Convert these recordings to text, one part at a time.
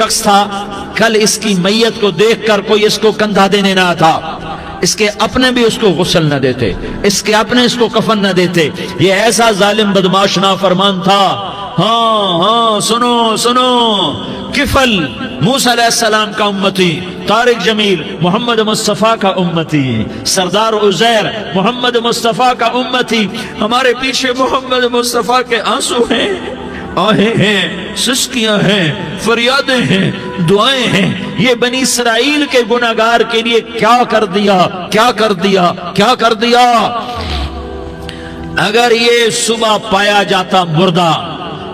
شخص تھا، کل اس کی میت کو دیکھ کر کوئی اس کو کندھا دینے نہ تھا، اس کے اپنے بھی اس کو غسل نہ دیتے، اس کے اپنے اس کو کفن نہ دیتے. یہ ایسا ظالم بدماش نافرمان تھا. ہاں سنو سنو، کفل موسیٰ علیہ السلام کا امتی، طارق جمیل محمد مصطفیٰ کا امتی، سردار عزیر محمد مصطفیٰ کا امتی. ہمارے پیچھے محمد مصطفیٰ کے آنسو ہیں، آہیں ہیں، سسکیاں ہیں، فریادیں ہیں، دعائیں ہیں. یہ بنی اسرائیل کے گناہگار کے لیے کیا کر دیا، کیا کر دیا، کیا کر دیا. اگر یہ صبح پایا جاتا مردہ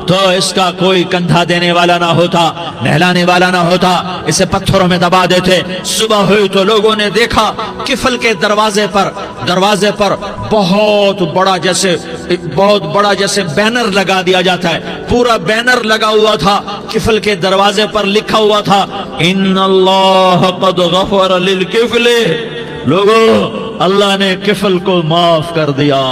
تو اس کا کوئی کندھا دینے والا نہ ہوتا، نہلانے والا نہ ہوتا، اسے پتھروں میں دبا دیتے. صبح ہوئی تو لوگوں نے دیکھا کفل کے دروازے پر بہت بڑا جیسے بینر لگا دیا جاتا ہے، پورا بینر لگا ہوا تھا. کفل کے دروازے پر لکھا ہوا تھا ان اللہ قد غفر للکفل. لوگوں، اللہ نے کفل کو معاف کر دیا.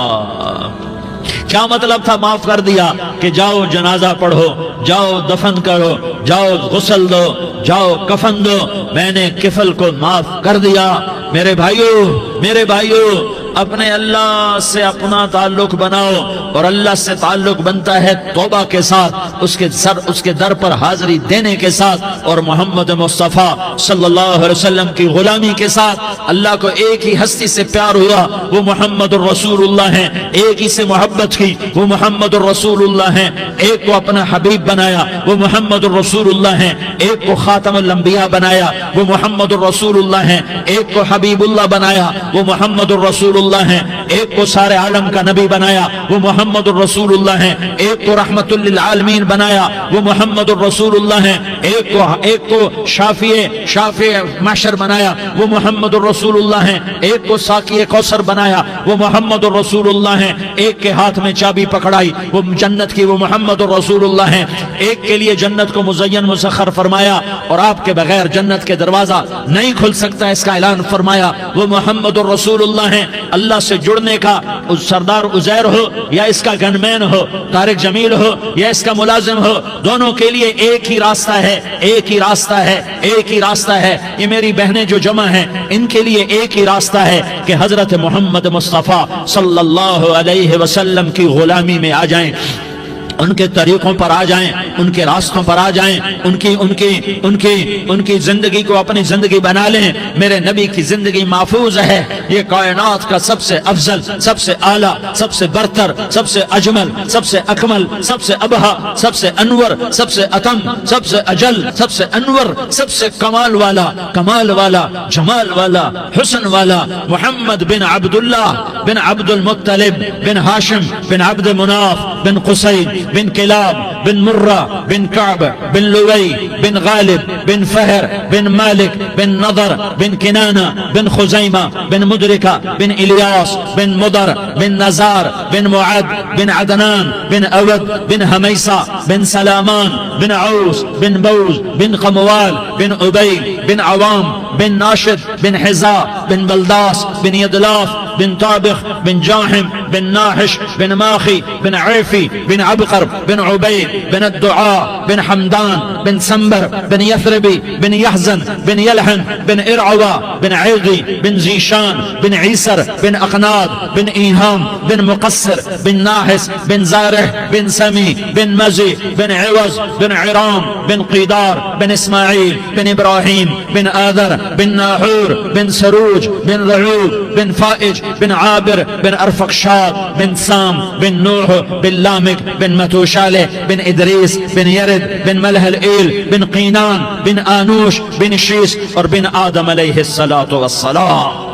کیا مطلب تھا معاف کر دیا؟ کہ جاؤ جنازہ پڑھو، جاؤ دفن کرو، جاؤ غسل دو، جاؤ کفن دو، میں نے کفل کو معاف کر دیا. میرے بھائیو، اپنے اللہ سے اپنا تعلق بناؤ، اور اللہ سے تعلق بنتا ہے توبہ کے ساتھ، اس کے در پر حاضری دینے کے ساتھ، اور محمد مصطفیٰ صلی اللہ علیہ وسلم کی غلامی کے ساتھ. اللہ کو ایک ہی ہستی سے پیار ہوا، وہ محمد الرسول اللہ ہیں. ایک ہی سے محبت کی، وہ محمد الرسول اللہ ہیں. ایک کو اپنا حبیب بنایا، وہ محمد الرسول اللہ ہیں. ایک کو خاتم الانبیاء بنایا، وہ محمد الرسول اللہ ہیں. ایک کو حبیب اللہ بنایا، وہ محمد الرسول اللہ ہیں. ایک کو سارے عالم کا نبی بنایا، وہ محمد الرسول اللہ ہیں. ایک کو رحمت للعالمین بنایا، وہ محمد الرسول اللہ ہیں. ایک کو شافع محشر بنایا، وہ محمد الرسول اللہ ہیں. ایک کو ساقی کوثر بنایا، وہ محمد الرسول اللہ ہیں. ایک کے ہاتھ میں چابی پکڑائی، وہ جنت کی، وہ محمد الرسول اللہ ہیں. ایک کے لیے جنت کو مزین مسخر فرمایا، اور آپ کے بغیر جنت کے دروازہ نہیں کھل سکتا، اس کا اعلان فرمایا، وہ محمد الرسول اللہ ہیں. اللہ سے جڑنے کا سردار عزیر ہو یا اس کا گن مین ہو، طارق جمیل ہو یا اس کا ملازم ہو، دونوں کے لیے ایک ہی راستہ ہے، ایک ہی راستہ ہے، ایک ہی راستہ ہے. یہ میری بہنیں جو جمع ہیں، ان کے لیے ایک ہی راستہ ہے کہ حضرت محمد مصطفیٰ صلی اللہ علیہ وسلم کی غلامی میں آ جائیں، ان کے طریقوں پر آ جائیں، ان کے راستوں پر آ جائیں، ان کی زندگی کو اپنی زندگی بنا لیں. میرے نبی کی زندگی محفوظ ہے. یہ کائنات کا سب سے افضل، سب سے اعلیٰ، سب سے برتر، سب سے اجمل، سب سے اکمل، سب سے ابہا، سب سے انور، سب سے اتم، سب سے اجل، سب سے انور، سب سے کمال والا، جمال والا، حسن والا، محمد بن عبداللہ بن عبد المطلب بن ہاشم بن عبد مناف بن قصی بن کلاب بن مرہ بن کعب بن لوی بن غالب بن فہر بن مالک بن نضر بن کنانہ بن خزیمہ بن مدرکہ بن الیاس بن مدر بن نزار بن معد بن عدنان بن اود بن حمیسہ بن سلامان بن عوس بن بوز بن قموال بن عبید بن عوام بن ناشد بن حزا بن بلداس بن یدلاف بن طابخ بن جاحم بن ناحش بن ماخی بن عیفی بن عبقر بن عبید بن الدعاء بن حمدان بن سنبر بن یثربی بن یحزن بن یلحن بن ارعوا بن عیغی بن زیشان بن عیسر بن اقناد بن ایہام بن مقصر بن ناحس بن زارح بن سمی بن مزی بن عوض بن عرام بن قیدار بن اسماعیل بن ابراہیم بن آذر بن ناحور بن سروج بن رعوب بن فائج بن عابر بن ارفقشاد بن سام بن نوح بن لامک بن متوشالہ بن ادریس بن یرد بن ملح الایل بن قینان بن آنوش بن شیس اور بن آدم علیہ السلام.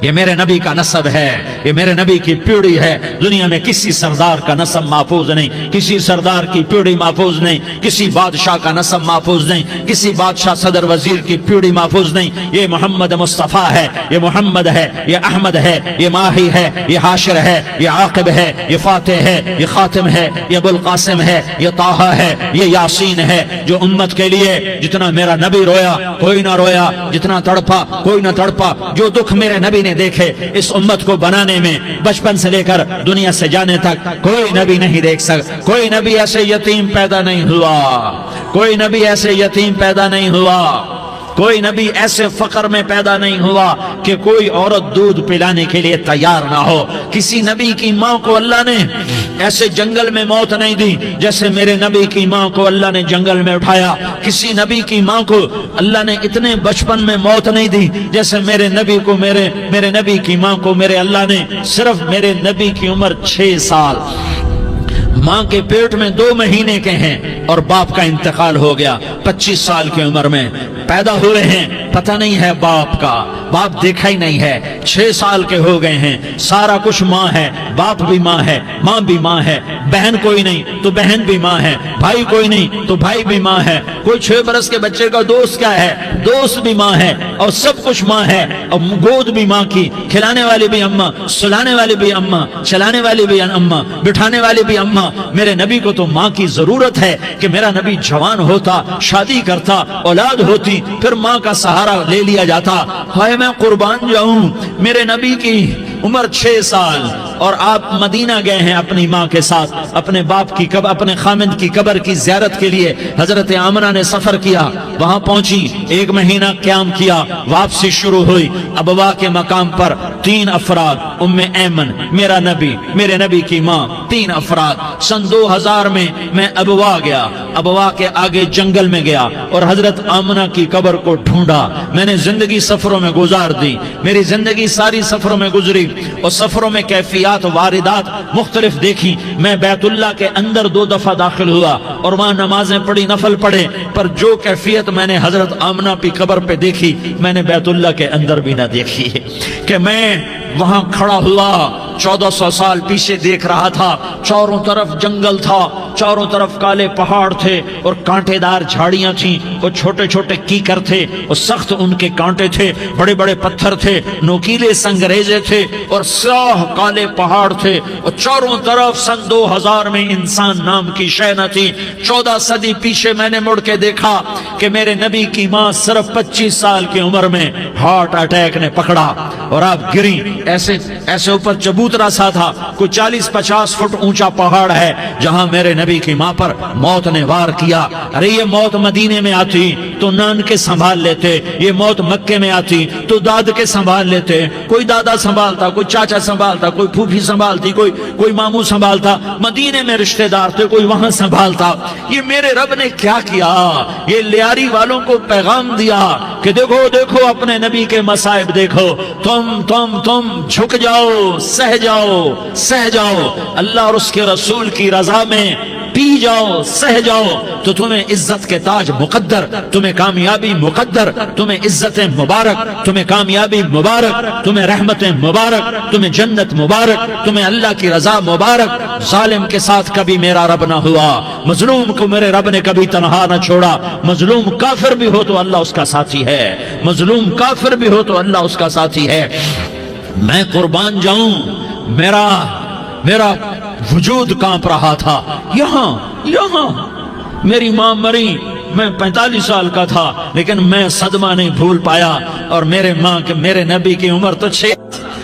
یہ میرے نبی کا نسب ہے، یہ میرے نبی کی پیڑھی ہے. دنیا میں کسی سردار کا نسب محفوظ نہیں، کسی سردار کی پیڑھی محفوظ نہیں، کسی بادشاہ کا نسب محفوظ نہیں، کسی بادشاہ صدر وزیر کی پیڑھی محفوظ نہیں. یہ محمد مصطفیٰ ہے، یہ محمد ہے، یہ احمد ہے، یہ ماہی ہے، یہ حاشر ہے، یہ عاقب ہے، یہ فاتح ہے، یہ خاتم ہے، یہ ابو القاسم ہے، یہ طٰہٰ ہے، یہ یاسین ہے. جو امت کے لیے جتنا میرا نبی رویا کوئی نہ رویا، جتنا تڑپا کوئی نہ تڑپا، جو دکھ میرے نبی نے نے دیکھے اس امت کو بنانے میں، بچپن سے لے کر دنیا سے جانے تک کوئی نبی نہیں دیکھ سکتا، کوئی نبی ایسے یتیم پیدا نہیں ہوا، کوئی نبی ایسے یتیم پیدا نہیں ہوا، کوئی نبی ایسے فقر میں پیدا نہیں ہوا کہ کوئی عورت دودھ پلانے کے لیے تیار نہ ہو۔ کسی نبی کی ماں کو اللہ نے ایسے جنگل میں موت نہیں دی جیسے میرے نبی کی ماں کو اللہ نے جنگل میں اٹھایا۔ کسی نبی کی ماں کو اللہ نے اتنے بچپن میں موت نہیں دی جیسے میرے نبی کو میرے نبی کی ماں کو میرے اللہ نے صرف میرے نبی کی عمر 6 سال، ماں کے پیٹ میں 2 مہینے کے ہیں اور باپ کا انتقال ہو گیا 25 سال کی عمر میں پیدا ہوئے ہیں، پتہ نہیں ہے باپ کا، باپ دیکھا ہی نہیں ہے، 6 سال کے ہو گئے ہیں، سارا کچھ ماں ہے، باپ بھی ماں ہے، ماں بھی ماں ہے، بہن کوئی نہیں تو بہن بھی ماں ہے، بھائی کوئی نہیں تو بھائی بھی ماں ہے، کوئی 6 برس کے بچے کا دوست کیا ہے، دوست بھی ماں ہے، اور سب کچھ ماں ہے، اور گود بھی ماں کی، کھلانے والی بھی اماں، سلانے والی بھی اماں، چلانے والی بھی اماں، بٹھانے والی بھی اماں۔ میرے نبی کو تو ماں کی ضرورت ہے کہ میرا نبی جوان ہوتا، شادی کرتا، اولاد ہوتی، پھر ماں کا سہارا لے لیا جاتا۔ ہائے میں قربان جاؤں، میرے نبی کی عمر 6 سال اور آپ مدینہ گئے ہیں اپنی ماں کے ساتھ، اپنے باپ کی اپنے خامد کی قبر کی زیارت کے لیے حضرت آمنہ نے سفر کیا، وہاں پہنچی، 1 مہینہ قیام کیا، واپسی شروع ہوئی۔ ابوا کے مقام پر 3 افراد، ام ایمن، میرا نبی، میرے نبی کی ماں، 3 افراد۔ سن 2000 میں ابوا گیا، ابوا کے آگے جنگل میں گیا اور حضرت آمنہ کی قبر کو ڈھونڈا۔ میں نے زندگی سفروں میں گزار دی، میری زندگی ساری سفروں میں گزری، اور سفروں میں کیفیات واردات مختلف دیکھی۔ میں بیت اللہ کے اندر 2 دفعہ داخل ہوا اور وہاں نمازیں پڑھی، نفل پڑھے، پر جو کیفیت میں نے حضرت آمنہ کی قبر پہ دیکھی میں نے بیت اللہ کے اندر بھی نہ دیکھی، کہ میں وہاں کھڑا ہوا 1400 سال پیچھے دیکھ رہا تھا، چاروں طرف جنگل تھا، چاروں طرف کالے پہاڑ تھے اور کانٹے دار جھاڑیاں تھیں، اور چھوٹے چھوٹے کیکر تھے اور سخت ان کے کانٹے تھے، بڑے بڑے پتھر تھے، نوکیلے سنگریزے تھے اور سیاہ کالے پہاڑ تھے، اور چاروں طرف سن 2000 میں انسان نام کی شے نہ تھی۔ 14 صدی پیچھے میں نے مڑ کے دیکھا کہ میرے نبی کی ماں صرف 25 سال کی عمر میں ہارٹ اٹیک نے پکڑا اور آپ گری، ایسے اوپر چبوترا سا تھا، کوئی 40-50 فٹ اونچا پہاڑ ہے جہاں میرے نبی کی ماں پر موت نے وار کیا۔ ارے یہ موت مدینے میں آتی تو نان کے سنبھال لیتے، یہ موت مکے میں آتی تو داد کے سنبھال لیتے، کوئی دادا سنبھالتا، کوئی چاچا سنبھالتا، کوئی پھوپھی سنبھالتی، کوئی ماموں سنبھالتا، مدینے میں رشتہ دار تھے، کوئی وہاں سنبھالتا۔ یہ میرے رب نے کیا کیا؟ یہ لیاری والوں کو پیغام دیا کہ دیکھو دیکھو اپنے نبی کے مصائب دیکھو، تم جھک جاؤ، سہ جاؤ، اللہ اور اس کے رسول کی رضا میں پی جاؤ، سہ جاؤ، تو تمہیں عزت کے تاج مقدر، تمہیں کامیابی مقدر، تمہیں عزت مبارک، تمہیں کامیابی مبارک، تمہیں رحمت مبارک، تمہیں جنت مبارک، تمہیں اللہ کی رضا مبارک۔ ظالم کے ساتھ کبھی میرا رب نہ ہوا، مظلوم کو میرے رب نے کبھی تنہا نہ چھوڑا۔ مظلوم کافر بھی ہو تو اللہ اس کا ساتھی ہے، مظلوم کافر بھی ہو تو اللہ اس کا ساتھی ہے۔ میں قربان جاؤں، میرا وجود کانپ رہا تھا۔ یہاں میری ماں مری، میں 45 سال کا تھا، لیکن میں صدمہ نہیں بھول پایا، اور میرے نبی کی عمر تو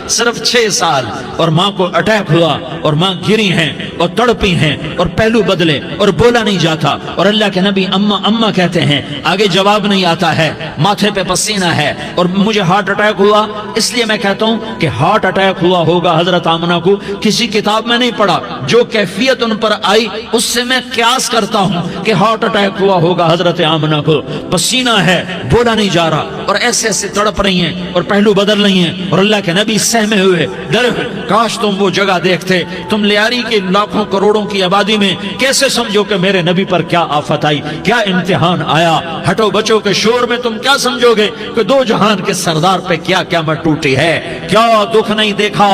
صرف 6 سال، اور ماں کو اٹیک ہوا اور ماں گری ہیں اور تڑپی ہیں اور پہلو بدلے اور بولا نہیں جاتا، اور اللہ کے نبی اماں کہتے ہیں، آگے جواب نہیں آتا ہے، ماتھے پہ پسینہ ہے، اور مجھے ہارٹ اٹیک ہوا۔ اس لیے میں کہتا ہوں کہ ہارٹ اٹیک ہوا ہوگا حضرت آمنہ کو، کسی کتاب میں نہیں پڑھا، جو کیفیت ان پر آئی اس سے میں قیاس کرتا ہوں کہ ہارٹ اٹیک ہوا ہوگا حضرت آمنہ کو۔ پسینہ ہے، بولا نہیں جا رہا، اور ایسے تڑپ رہی ہیں اور پہلو بدل رہی ہیں، اور اللہ کے نبی سہمے ہوئے ڈرے ہوئے۔ کاش تم وہ جگہ دیکھتے، تم لیاری کے لاکھوں کروڑوں کی آبادی میں کیسے سمجھو کہ میرے نبی پر کیا آفت آئی، کیا امتحان آیا۔ ہٹو بچوں کے شور میں تم کیا سمجھو گے کہ 2 جہان کے سردار پہ کیا قیامت ٹوٹی ہے۔ کیا دکھ نہیں دیکھا،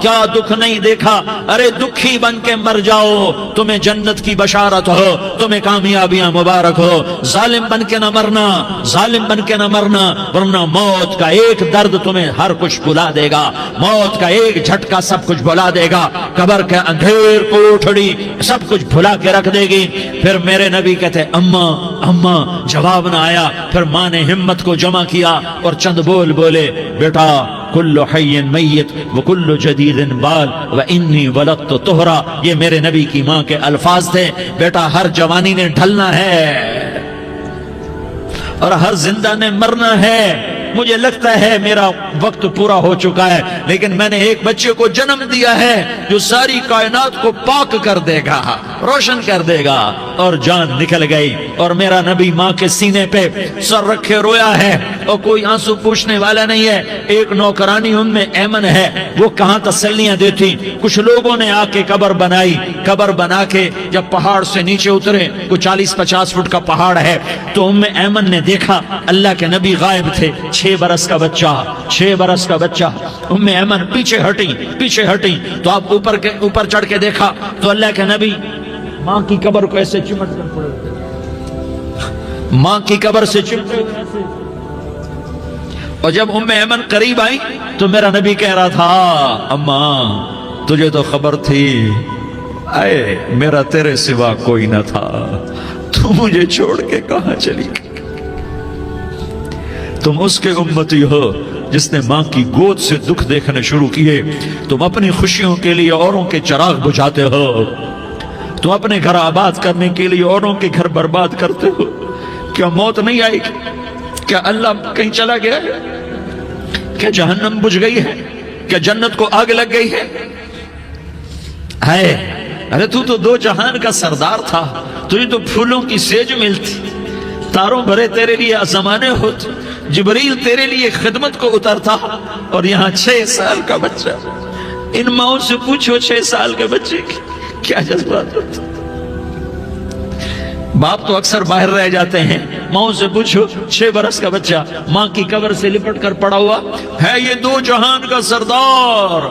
کیا دکھ نہیں دیکھا۔ ارے دکھی بن کے مر جاؤ، تمہیں جنت کی بشارت ہو، تمہیں کامیابیاں مبارک ہو۔ ظالم بن کے نہ مرنا، ظالم بن کے نہ مرنا، ورنہ موت کا ایک درد تمہیں ہر کچھ بلا دے گا، موت کا ایک جھٹکا سب کچھ بلا دے گا، قبر کے اندھیر کوٹھڑی سب کچھ بھلا کے رکھ دے گی۔ پھر میرے نبی کہتے اماں، جواب نہ آیا۔ پھر ماں نے ہمت کو جمع کیا اور چند بولے، بیٹا کل حی میت وکل جدید بال وانی ولدت طہرا، یہ میرے نبی کی ماں کے الفاظ تھے۔ بیٹا ہر جوانی نے ڈھلنا ہے اور ہر زندہ نے مرنا ہے۔ مجھے لگتا ہے میرا وقت پورا ہو چکا ہے، لیکن میں نے ایک بچے کو جنم دیا ہے جو ساری کائنات کو پاک کر دے گا، روشن کر دے گا۔ اور جان نکل گئی اور میرا نبی ماں کے سینے پہ سر رکھے رویا ہے اور کوئی آنسو پوچھنے والا نہیں ہے۔ ایک نوکرانی ایمن ہے، وہ کہاں تسلیاں دیتی۔ کچھ لوگوں نے آ کے قبر بنائی، قبر بنا کے جب پہاڑ سے نیچے اترے، کوئی 40-50 فٹ کا پہاڑ ہے، تو ایمن نے دیکھا اللہ کے نبی غائب تھے۔ 6 برس کا بچہ۔ ایمن پیچھے ہٹی تو آپ اوپر چڑھ کے دیکھا تو اللہ کے نبی ماں کی قبر کو ایسے چمٹ کر پڑے، ماں کی قبر سے چمٹے ایسے۔ اور جب ایمن قریب آئی تو میرا نبی کہہ رہا تھا اماں تجھے تو خبر تھی، اے میرا تیرے سوا کوئی نہ تھا، تو مجھے چھوڑ کے کہاں چلی گئی؟ تم اس کے امتی ہو جس نے ماں کی گود سے دکھ دیکھنے شروع کیے۔ تم اپنی خوشیوں کے لیے اوروں کے چراغ بجھاتے ہو، تم اپنے گھر آباد کرنے کے لیے اوروں کے گھر برباد کرتے ہو۔ کیا موت نہیں آئی؟ کیا اللہ کہیں چلا گیا ہے؟ کیا جہنم بجھ گئی ہے؟ کیا جنت کو آگ لگ گئی ہے؟ ارے تو 2 جہان کا سردار تھا، تجھے تو پھولوں کی سیج ملتی، تاروں بھرے تیرے لیے زمانے ہوتے، جبریل تیرے لیے خدمت کو اترتا، اور یہاں 6 سال کا بچہ۔ ان ماؤں سے پوچھو 6 سال کے بچے کی کیا جذبات ہوتے۔ باپ تو اکثر باہر رہ جاتے ہیں، ماؤں سے پوچھو 6 برس کا بچہ ماں کی قبر سے لپٹ کر پڑا ہوا ہے۔ یہ 2 جہان کا سردار،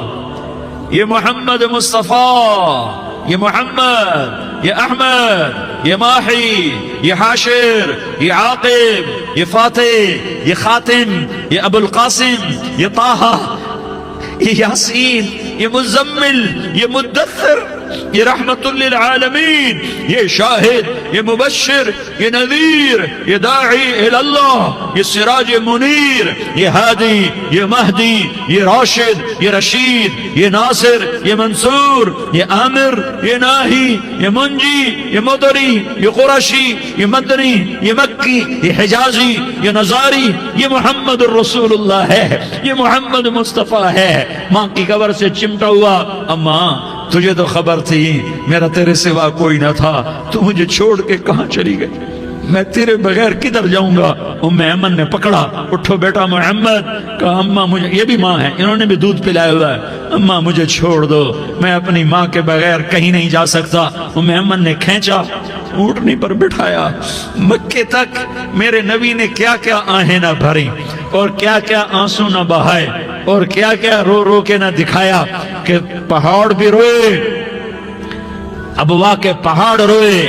یہ محمد مصطفیٰ، یہ محمد، یہ احمد، یہ ماہی، یہ حاشر، یہ عاقب، یہ فاتح، یہ خاتم، یہ ابو القاسم، یہ طہ، یہ یاسین، یہ مزمل، یہ مدثر، یہ رحمت للعالمین، یہ شاہد، یہ مبشر، یہ نذیر، یہ داعی الاللہ، یہ سراج منیر، یہ ہادی، یہ مہدی، یہ راشد، یہ رشید، یہ ناصر، یہ منصور، یہ عامر، یہ ناہی، یہ منجی، یہ مدری، یہ قرشی، یہ مدنی، یہ مکی، یہ حجازی، یہ نظاری، یہ محمد الرسول اللہ ہے، یہ محمد مصطفیٰ ہے۔ ماں کی قبر سے چمٹا ہوا، اماں تجھے تو خبر تھی میرا تیرے سوا کوئی نہ تھا، تو مجھے چھوڑ کے کہاں چلی گئی؟ میں تیرے بغیر کدھر جاؤں گا؟ ایمن نے پکڑا، اٹھو بیٹا محمد، کہا اماں مجھے، یہ بھی ماں ہے، انہوں نے بھی دودھ پلایا ہوا ہے، اماں مجھے چھوڑ دو، میں اپنی ماں کے بغیر کہیں نہیں جا سکتا۔ ایمن نے کھینچا، اونٹنی پر بٹھایا، مکے تک میرے نبی نے کیا کیا آہیں نہ بھری اور کیا کیا آنسو نہ بہائے اور کیا کیا رو رو کے نہ دکھایا کہ پہاڑ بھی روئے، ابوا کے پہاڑ روئے،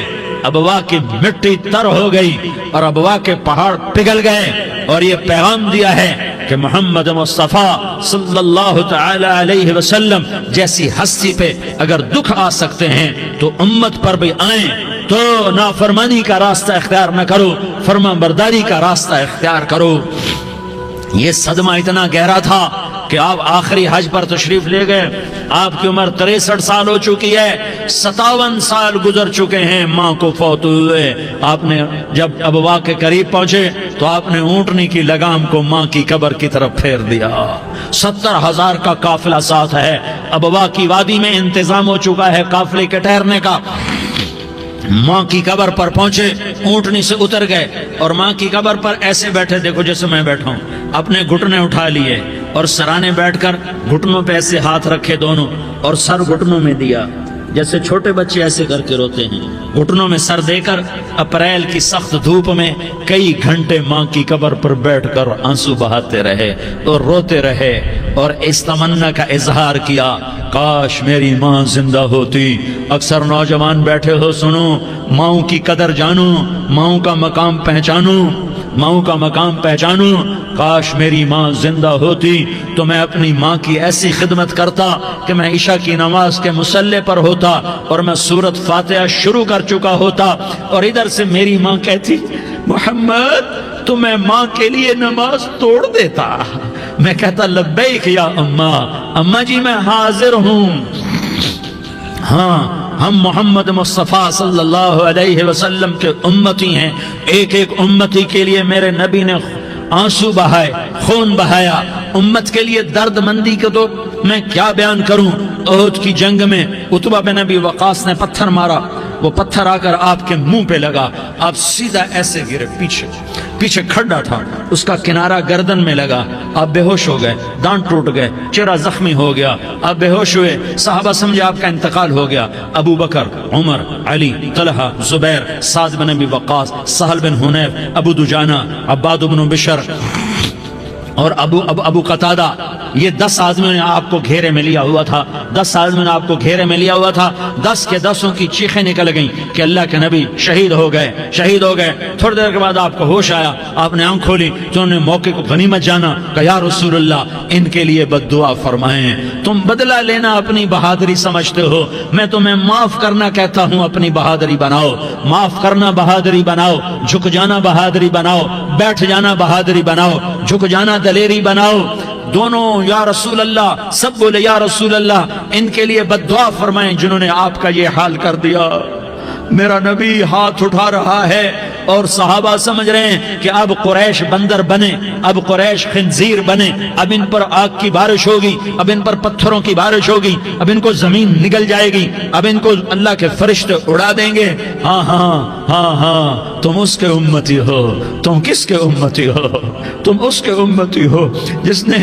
ابوا کی مٹی تر ہو گئی اور ابوا کے پہاڑ پگھل گئے، اور یہ پیغام دیا ہے کہ محمد مصطفیٰ صلی اللہ تعالی علیہ وسلم جیسی ہستی پہ اگر دکھ آ سکتے ہیں تو امت پر بھی آئیں، تو نافرمانی کا راستہ اختیار نہ کرو، فرما برداری کا راستہ اختیار کرو۔ یہ صدمہ اتنا گہرا تھا کہ آپ آخری حج پر تشریف لے گئے، آپ کی عمر 63 سال ہو چکی ہے، 57 سال گزر چکے ہیں ماں کو فوت ہوئے۔ آپ نے جب ابوا کے قریب پہنچے تو آپ نے اونٹنی کی لگام کو ماں کی قبر کی طرف پھیر دیا۔ 70,000 کا قافلہ ساتھ ہے، ابوا کی وادی میں انتظام ہو چکا ہے قافلے کے ٹھہرنے کا۔ ماں کی قبر پر پہنچے، اونٹنی سے اتر گئے اور ماں کی قبر پر ایسے بیٹھے، دیکھو جیسے میں بیٹھا ہوں، اپنے گھٹنے اٹھا لیے اور سرانے بیٹھ کر گھٹنوں پہ ایسے ہاتھ رکھے دونوں اور سر گھٹنوں میں دیا، جیسے چھوٹے بچے ایسے کر کے روتے ہیں، گھٹنوں میں سر دے کر اپریل کی سخت دھوپ میں کئی گھنٹے ماں کی قبر پر بیٹھ کر آنسو بہاتے رہے اور روتے رہے اور اس تمنا کا اظہار کیا، کاش میری ماں زندہ ہوتی۔ اکثر نوجوان بیٹھے ہو، سنو، ماؤں کی قدر جانو، ماؤں کا مقام پہچانو، ماؤں کا مقام پہچانو۔ کاش میری ماں زندہ ہوتی تو میں اپنی ماں کی ایسی خدمت کرتا کہ میں عشاء کی نماز کے مصلی پر ہوتا اور میں سورۃ فاتحہ شروع کر چکا ہوتا، اور ادھر سے میری ماں کہتی محمد تو میں ماں کے لیے نماز توڑ دیتا، میں کہتا لبیک یا اما، اما جی میں حاضر ہوں۔ ہاں ہم محمد مصطفیٰ صلی اللہ علیہ وسلم کے امتی ہیں، ایک ایک امتی کے لیے میرے نبی نے آنسو بہائے، خون بہایا، امت کے لیے درد مندی کو تو میں کیا بیان کروں۔ احد کی جنگ میں عتبہ بن ابی وقاص نے پتھر مارا، وہ پتھر آ کر آپ کے منہ پہ لگا، آپ سیدھا ایسے گرے، پیچھے کھڈا تھا، اس کا کنارہ گردن میں لگا، آپ بے ہوش ہو گئے، دانت ٹوٹ گئے، چہرہ زخمی ہو گیا، آپ بے ہوش ہوئے، صحابہ سمجھے آپ کا انتقال ہو گیا۔ ابو بکر، عمر، علی، طلحہ، زبیر، سعد بن ابی وقاص، سہل بن حنیف، ابو دجانہ، عباد بن بشر اور ابو قتادہ، یہ 10 آدمیوں نے آپ کو گھیرے میں لیا ہوا تھا، 10 آدمیوں نے آپ کو گھیرے میں لیا ہوا تھا، 10 کے 10 کی چیخیں نکل گئیں کہ اللہ کے نبی شہید ہو گئے، شہید ہو گئے۔ تھوڑی دیر کے بعد آپ کو ہوش آیا، آپ نے آنکھ کھولی تو انہوں نے موقع کو غنیمت جانا کہ یا رسول اللہ ان کے لیے بد دعا فرمائیں، تم بدلہ لینا اپنی بہادری سمجھتے ہو، میں تمہیں معاف کرنا کہتا ہوں، اپنی بہادری بناؤ، معاف کرنا بہادری بناؤ، جھک جانا بہادری بناؤ، بیٹھ جانا بہادری بناؤ، جھک جانا دلیری بناؤ۔ دونوں یا رسول اللہ، سب بولے یا رسول اللہ ان کے لیے بد دعا فرمائیں جنہوں نے آپ کا یہ حال کر دیا۔ میرا نبی ہاتھ اٹھا رہا ہے اور صحابہ سمجھ رہے ہیں کہ اب قریش بندر بنے، اب قریش خنزیر بنے، اب ان پر آگ کی بارش ہوگی، اب ان پر پتھروں کی بارش ہوگی، اب ان کو زمین نگل جائے گی، اب ان کو اللہ کے فرشتے اڑا دیں گے۔ ہاں ہاں ہاں ہاں، تم اس کے امتی ہو۔ تم کس کے امتی ہو؟ تم اس کے امتی ہو جس نے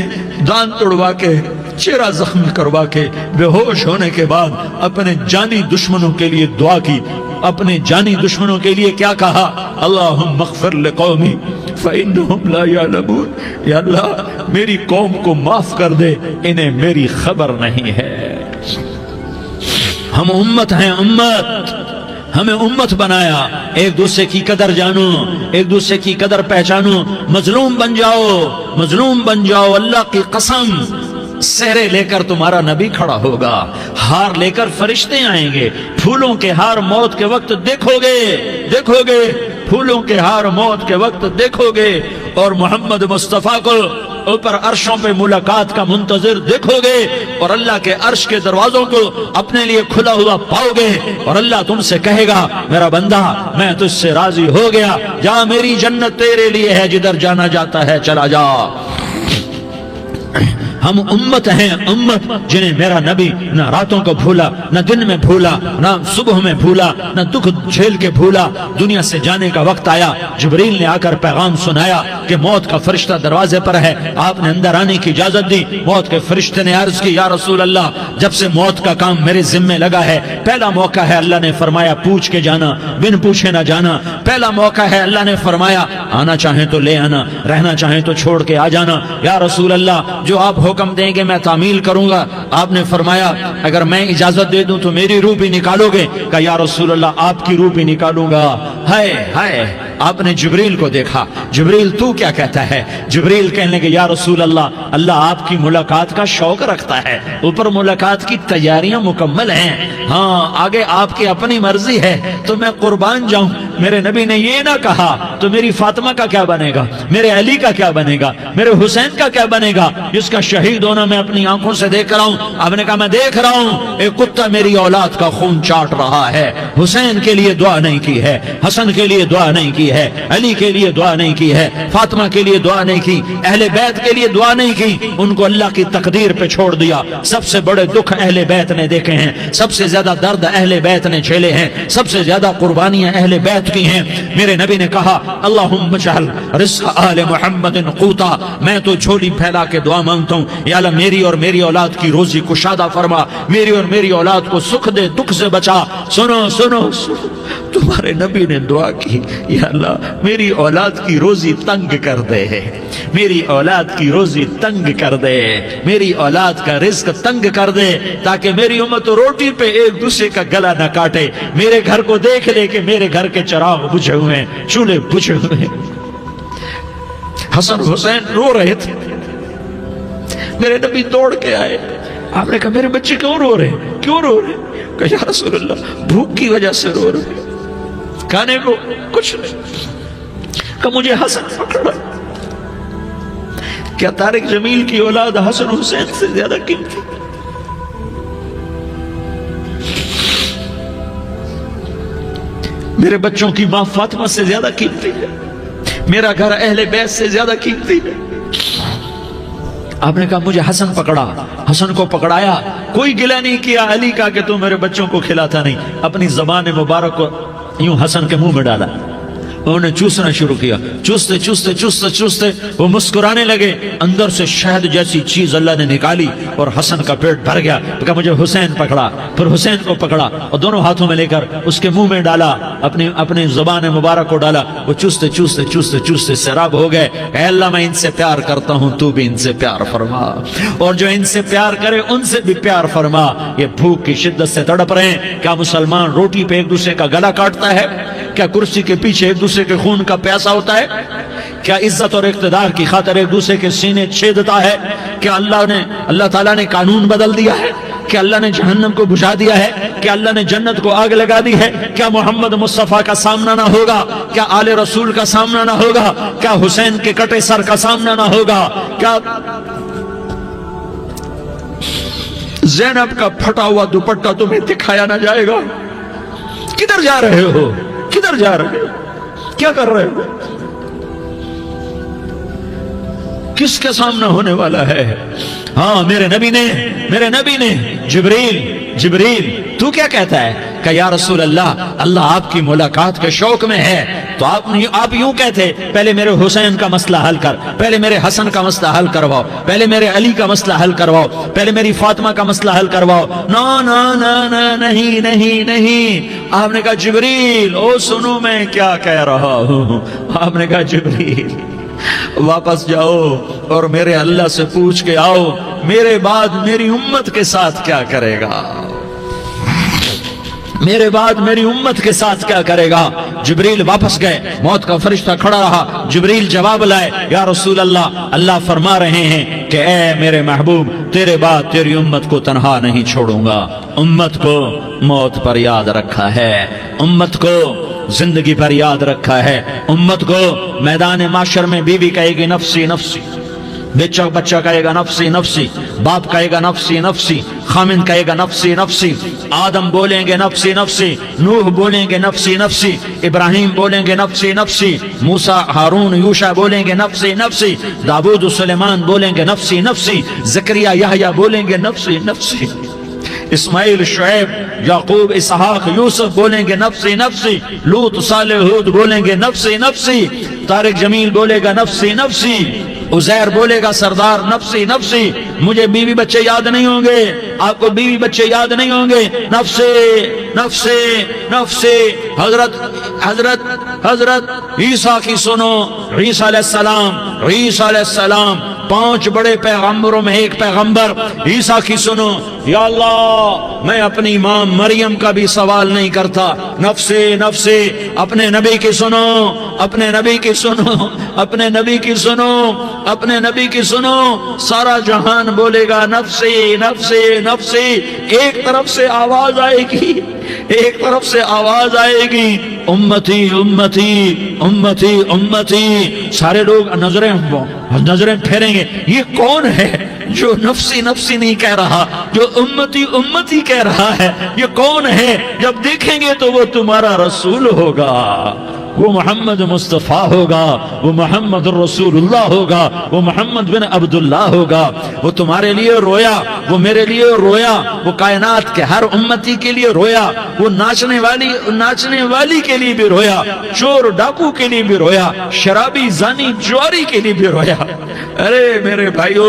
دانت توڑوا کے، چہرہ زخمی کروا کے، بے ہوش ہونے کے بعد اپنے جانی دشمنوں کے لیے دعا کی، اپنے جانی دشمنوں کے لیے کیا کہا؟ اللہم اغفر لقومی فإنہم لا یعلمون، یا اللہ میری قوم کو معاف کر دے، انہیں میری خبر نہیں ہے۔ ہم امت ہیں، امت، ہمیں امت بنایا، ایک دوسرے کی قدر جانو، ایک دوسرے کی قدر پہچانو، مظلوم بن جاؤ، مظلوم بن جاؤ، اللہ کی قسم سہرے لے کر تمہارا نبی کھڑا ہوگا، ہار لے کر فرشتے آئیں گے، پھولوں کے ہار موت کے وقت دیکھو گے، دیکھو گے، پھولوں کے ہار موت کے وقت دیکھو گے، اور محمد مصطفیٰ کو اوپر عرشوں پہ ملاقات کا منتظر دیکھو گے، اور اللہ کے عرش کے دروازوں کو اپنے لیے کھلا ہوا پاؤ گے، اور اللہ تم سے کہے گا میرا بندہ میں تجھ سے راضی ہو گیا، جا میری جنت تیرے لیے ہے، جدھر جانا جاتا ہے چلا جا۔ ہم امت ہیں، امت جنہیں میرا نبی نہ راتوں کو بھولا، نہ دن میں بھولا، نہ صبح میں بھولا، نہ دکھ جھیل کے بھولا۔ دنیا سے جانے کا وقت آیا، جبریل نے آ کر پیغام سنایا کہ موت کا فرشتہ دروازے پر ہے، آپ نے اندر آنے کی اجازت دی۔ موت کے فرشتے نے عرض کی یا رسول اللہ جب سے موت کا کام میرے ذمے لگا ہے، پہلا موقع ہے، اللہ نے فرمایا پوچھ کے جانا، بن پوچھے نہ جانا، پہلا موقع ہے، اللہ نے فرمایا آنا چاہیں تو لے آنا، رہنا چاہیں تو چھوڑ کے آ جانا۔ یا رسول اللہ جو آپ حکم دیں گے میں تعمیل کروں گا۔ آپ نے فرمایا اگر میں اجازت دے دوں تو میری روح بھی نکالو گے؟ کہا یا رسول اللہ آپ کی روح بھی نکالوں گا۔ ہائے ہائے، آپ نے جبریل کو دیکھا، جبریل تو کیا کہتا ہے؟ جبریل کہنے لگے یا رسول اللہ اللہ آپ کی ملاقات کا شوق رکھتا ہے، اوپر ملاقات کی تیاریاں مکمل ہیں، ہاں آگے آپ کی اپنی مرضی ہے تو میں قربان جاؤں۔ میرے نبی نے یہ نہ کہا تو میری فاطمہ کا کیا بنے گا، میرے علی کا کیا بنے گا، میرے حسین کا کیا بنے گا جس کا شہید ہونا میں اپنی آنکھوں سے دیکھ رہا ہوں۔ آپ نے کہا میں دیکھ رہا ہوں ایک کتا میری اولاد کا خون چاٹ رہا ہے، حسین کے لیے دعا نہیں کی ہے، حسن کے لیے دعا نہیں کی ہے، علی کے لیے دعا نہیں کی ہے، فاطمہ کے لیے دعا نہیں کی، اہل بیت کے لیے دعا نہیں کی، ان کو اللہ کی تقدیر پہ چھوڑ دیا۔ سب سے بڑے دکھ اہل بیت نے دیکھے ہیں، سب سے زیادہ درد اہل بیت نے جھیلے ہیں، سب سے زیادہ قربانیاں اہل بیت کی ہیں۔ میرے نبی نے کہا اللہم اجعل رزق آل محمد قوتا، میں تو جھولی پھیلا کے دعا مانگتا ہوں یا اللہ میری اور میری اولاد کی روزی کشادہ فرما، میری اور میری اولاد کو سکھ دے، دکھ سے بچا۔ سنو سنو سنو، تمہارے نبی نے دعا کی یا اللہ میری اولاد کی روزی تنگ کر دے، میری اولاد کی روزی تنگ کر دے، میری اولاد کا رزق تنگ کر دے تاکہ میری امت روٹی پہ ایک دوسرے کا گلا نہ کاٹے، میرے گھر کو دیکھ لے کہ میرے گھر کے چراغ بجھے ہوئے ہیں، چولہے بجھے ہوئے ہیں۔ حسن حسین رو رہے تھے، میرے نبی دوڑ کے آئے، آپ نے کہا میرے بچے کیوں رو رہے ہیں، کیوں رو رہے ہیں؟ کہا یا رسول اللہ بھوک کی وجہ سے رو رہے ہیں، کھانے کو کچھ نہیں۔ کہ مجھے حسن پکڑا، کیا طارق جمیل کی اولاد حسن حسین سے زیادہ قیمتی؟ میرے بچوں کی ماں فاطمہ سے زیادہ قیمتی ہے؟ میرا گھر اہل بیت سے زیادہ قیمتی ہے؟ آپ نے کہا مجھے حسن پکڑا، حسن کو پکڑایا، کوئی گلہ نہیں کیا علی کا کہ تو میرے بچوں کو کھلاتا نہیں، اپنی زبان مبارک کو یوں حسن کے منہ میں ڈالا، انہوں نے چوسنا شروع کیا، چوستے چوستے چوستے چوستے وہ مسکرانے لگے، اندر سے شہد جیسی چیز اللہ نے نکالی اور حسن کا پیٹ بھر گیا۔ تو کہا مجھے حسین پکڑا، پھر حسین کو پکڑا اور دونوں ہاتھوں میں لے کر اس کے منہ میں ڈالا، اپنی زبان مبارک کو ڈالا، وہ چوستے چوستے چوستے چوستے سیراب ہو گئے۔ اے اللہ میں ان سے پیار کرتا ہوں، تو بھی ان سے پیار فرما، اور جو ان سے پیار کرے ان سے بھی پیار فرما۔ یہ بھوک کی شدت سے تڑپ رہے ہیں، کیا مسلمان روٹی پہ ایک دوسرے کا گلا کاٹتا ہے؟ کیا کرسی کے پیچھے ایک دوسرے کے خون کا پیاسا ہوتا ہے؟ کیا عزت اور اقتدار کی خاطر ایک دوسرے کے سینے چھیدتا ہے؟ کیا اللہ تعالیٰ نے قانون بدل دیا ہے؟ کیا اللہ نے جہنم کو بجھا دیا ہے؟ کیا اللہ نے جنت کو آگ لگا دی ہے؟ کیا محمد مصطفیٰ کا سامنا نہ ہوگا؟ کیا آل رسول کا سامنا نہ ہوگا؟ کیا حسین کے کٹے سر کا سامنا نہ ہوگا؟ کیا زینب کا پھٹا ہوا دوپٹہ تمہیں دکھایا نہ جائے گا؟ کدھر جا رہے ہو؟ کدھر جا رہے ہو؟ کیا کر رہے ہو؟ کس کے سامنے ہونے والا ہے؟ ہاں میرے نبی نے جبریل تو کیا کہتا ہے کہ یا رسول اللہ آپ کی ملاقات کے شوق میں ہے، تو آپ یوں کہتے پہلے میرے حسین کا مسئلہ حل کر، پہلے میرے حسن کا مسئلہ حل کرواؤ، پہلے میرے علی کا مسئلہ حل کرواؤ، پہلے میری فاطمہ کا مسئلہ حل کرواؤ۔ نہیں، آپ نے کہا جبریل او سنو میں کیا کہہ رہا ہوں۔ آپ نے کہا جبریل واپس جاؤ اور میرے اللہ سے پوچھ کے آؤ میرے بعد میری امت کے ساتھ کیا کرے گا، میرے بعد میری امت کے ساتھ کیا کرے گا۔ جبریل واپس گئے، موت کا فرشتہ کھڑا رہا، جبریل جواب لائے، یا رسول اللہ فرما رہے ہیں کہ اے میرے محبوب تیرے بعد تیری امت کو تنہا نہیں چھوڑوں گا، امت کو موت پر یاد رکھا ہے، امت کو زندگی پر یاد رکھا ہے، امت کو میدان معاشر میں بیوی کہے گی نفسی نفسی، بچہ کہے گا نفسی نفسی، باپ کہے گا نفسی نفسی، خامن کہے گا نفسی نفسی، آدم بولیں گے نفسی نفسی، نوح بولیں گے نفسی نفسی، ابراہیم بولیں گے نفسی نفسی، موسیٰ ہارون یوشع بولیں گے نفسی نفسی، داؤد سلیمان بولیں گے نفسی نفسی، زکریا یحییٰ بولیں گے نفسی نفسی، اسماعیل شعیب یعقوب اسحاق یوسف بولیں گے نفسی نفسی، لوط صالح ہود بولیں گے نفسی نفسی، طارق جمیل بولے گا نفسی نفسی، عزیر بولے گا سردار نفسی نفسی، مجھے بیوی بچے یاد نہیں ہوں گے، آپ کو بیوی بچے یاد نہیں ہوں گے، نفسی نفسی نفسی۔ حضرت عیسیٰ کی سنو، عیسیٰ علیہ السلام 5 بڑے پیغمبروں میں ایک پیغمبر عیسیٰ کی سنو، یا اللہ میں اپنی ماں مریم کا بھی سوال نہیں کرتا، نفسی نفسی، اپنے نبی کی سنو، اپنے نبی کی سنو، اپنے نبی کی سنو، اپنے نبی کی سنو، سارا جہان بولے گا نفسی نفسی نفسی، ایک طرف سے آواز آئے گی امتی امتی امتی امتی، سارے لوگ نظریں پھیریں گے، یہ کون ہے جو نفسی نفسی نہیں کہہ رہا، جو امتی امتی کہہ رہا ہے، یہ کون ہے؟ جب دیکھیں گے تو وہ تمہارا رسول ہوگا، وہ محمد مصطفیٰ ہوگا، وہ محمد الرسول اللہ ہوگا، وہ محمد بن عبداللہ ہوگا، وہ تمہارے لیے رویا، وہ میرے لیے رویا، وہ کائنات کے ہر امتی کے لیے رویا، وہ ناچنے والی کے لیے بھی رویا، چور ڈاکو کے لیے بھی رویا، شرابی زانی جواری کے لیے بھی رویا۔ ارے میرے بھائیو،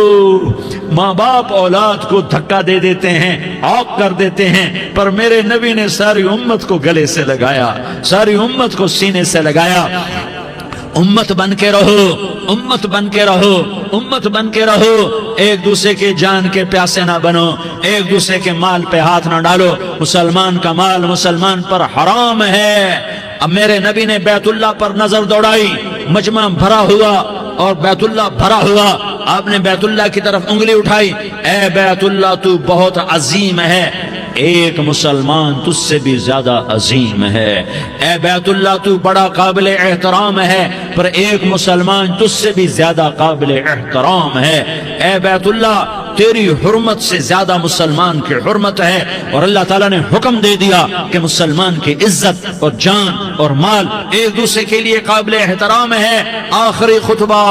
ماں باپ اولاد کو دھکا دے دیتے ہیں، عوق کر دیتے ہیں، پر میرے نبی نے ساری امت کو گلے سے لگایا، ساری امت کو سینے سے لگایا۔ امت بن کے رہو، امت بن کے رہو، امت بن کے رہو، ایک دوسرے کے جان کے پیاسے نہ بنو، ایک دوسرے کے مال پہ ہاتھ نہ ڈالو، مسلمان کا مال مسلمان پر حرام ہے۔ اب میرے نبی نے بیت اللہ پر نظر دوڑائی، مجمع بھرا ہوا اور بیت اللہ بھرا ہوا، آپ نے بیت اللہ کی طرف انگلی اٹھائی، اے بیت اللہ تو بہت عظیم ہے، ایک مسلمان تجھ سے بھی زیادہ عظیم ہے۔ اے بیت اللہ تو بڑا قابل احترام ہے، پر ایک مسلمان تجھ سے بھی زیادہ قابل احترام ہے۔ اے بیت اللہ تیری حرمت سے زیادہ مسلمان کی حرمت ہے، اور اللہ تعالیٰ نے حکم دے دیا کہ مسلمان کی عزت اور جان اور مال ایک دوسرے کے لیے قابل احترام ہے۔ آخری خطبہ،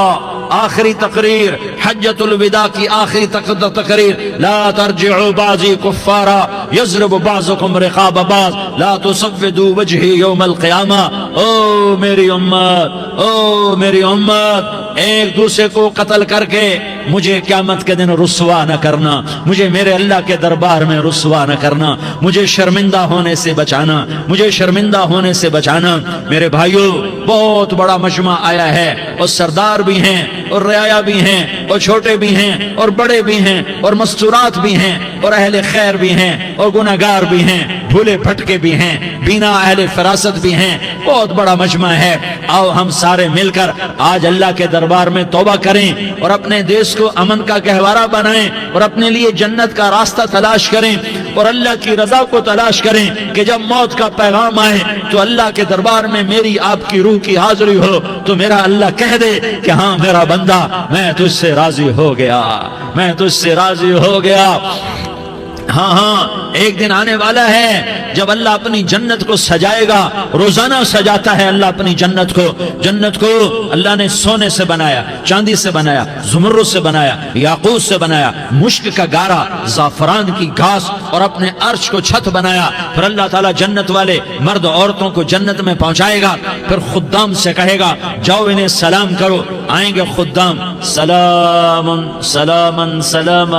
آخری تقریر، حجۃ الوداع کی آخری تقریر، لا ترجعوا بعضی کفارا یضرب بعضکم رقاب بعض لا تسودوا وجہی یوم القیامہ۔ او میری امت، او میری امت، ایک دوسرے کو قتل کر کے مجھے قیامت کے دن رسوا نہ کرنا، مجھے میرے اللہ کے دربار میں رسوا نہ کرنا، مجھے شرمندہ ہونے سے بچانا، مجھے شرمندہ ہونے سے بچانا۔ میرے بھائیوں، بہت بڑا مجمع آیا ہے، اور سردار بھی ہیں اور رعایا بھی ہیں اور چھوٹے بھی ہیں اور بڑے بھی ہیں اور مستورات بھی ہیں اور اہل خیر بھی ہیں اور گناہگار بھی ہیں، بھولے بھٹکے بھی ہیں، بینا اہل فراست بھی ہیں، بہت بڑا مجمع ہے۔ آؤ ہم سارے مل کر آج اللہ کے دربار میں توبہ کریں اور اپنے دیش کو امن کا گہوارہ بنائیں اور اپنے لیے جنت کا راستہ تلاش کریں اور اللہ کی رضا کو تلاش کریں کہ جب موت کا پیغام آئے تو اللہ کے دربار میں میری آپ کی روح کی حاضری ہو تو میرا اللہ کہہ دے کہ ہاں میرا بندہ، میں تجھ سے راضی ہو گیا، میں تجھ سے راضی ہو گیا۔ ہاں ہاں، ایک دن آنے والا ہے جب اللہ اپنی جنت کو سجائے گا، روزانہ سجاتا ہے اللہ اپنی جنت کو۔ جنت کو اللہ نے سونے سے بنایا، چاندی سے بنایا، زمرد سے بنایا، یاقوت سے بنایا، مشک کا گارا، زعفران کی گھاس اور اپنے عرش کو چھت بنایا۔ پھر اللہ تعالیٰ جنت والے مرد عورتوں کو جنت میں پہنچائے گا، پھر خدام سے کہے گا جاؤ انہیں سلام کرو۔ آئیں گے خدام، سلام سلام سلام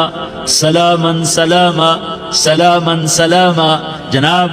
سلام سلام سلام سلام، جناب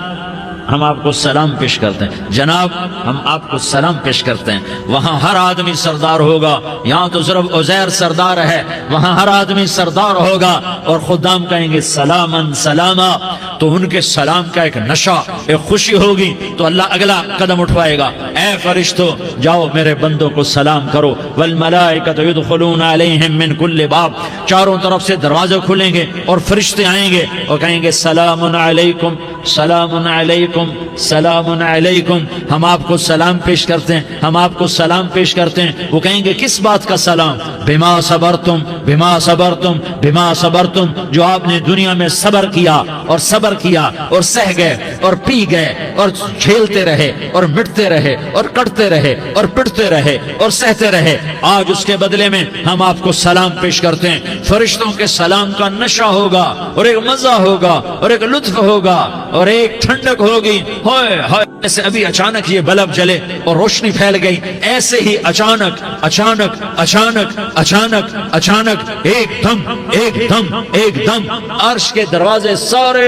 ہم آپ کو سلام پیش کرتے ہیں، جناب ہم آپ کو سلام پیش کرتے ہیں۔ وہاں ہر آدمی سردار ہوگا، یہاں تو صرف عزیر سردار ہے، وہاں ہر آدمی سردار ہوگا، اور خدام کہیں گے سلامن سلاما، تو ان کے سلام کا ایک نشہ، ایک خوشی ہوگی، تو اللہ اگلا قدم اٹھوائے گا، اے فرشتو جاؤ میرے بندوں کو سلام کرو۔ والملائکۃ یدخلون علیہم من کل باب، چاروں طرف سے دروازے کھلیں گے اور فرشتے آئیں گے اور کہیں گے سلام علیکم سلام علیکم سلام علیکم، ہم آپ کو سلام پیش کرتے ہیں، ہم آپ کو سلام پیش کرتے ہیں۔ وہ کہیں گے کس بات کا سلام؟ بما صبرتم بما صبرتم بما صبرتم، جو آپ نے دنیا میں صبر کیا اور صبر کیا اور سہ گئے اور پی گئے اور جھیلتے رہے اور مٹتے رہے اور کٹتے رہے اور پٹتے رہے اور سہتے رہے، آج اس کے بدلے میں ہم آپ کو سلام پیش کرتے ہیں۔ فرشتوں کے سلام کا نشہ ہوگا اور ایک مزہ ہوگا اور ایک لطف ہوگا اور ایک ٹھنڈک ہوگی۔ ہوئے ہوئے، ایسے ابھی اچانک یہ بلب جلے اور روشنی پھیل گئی، ایسے ہی اچانک اچانک اچانک اچانک اچانک ایک دم ایک دم ایک دم عرش کے دروازے سارے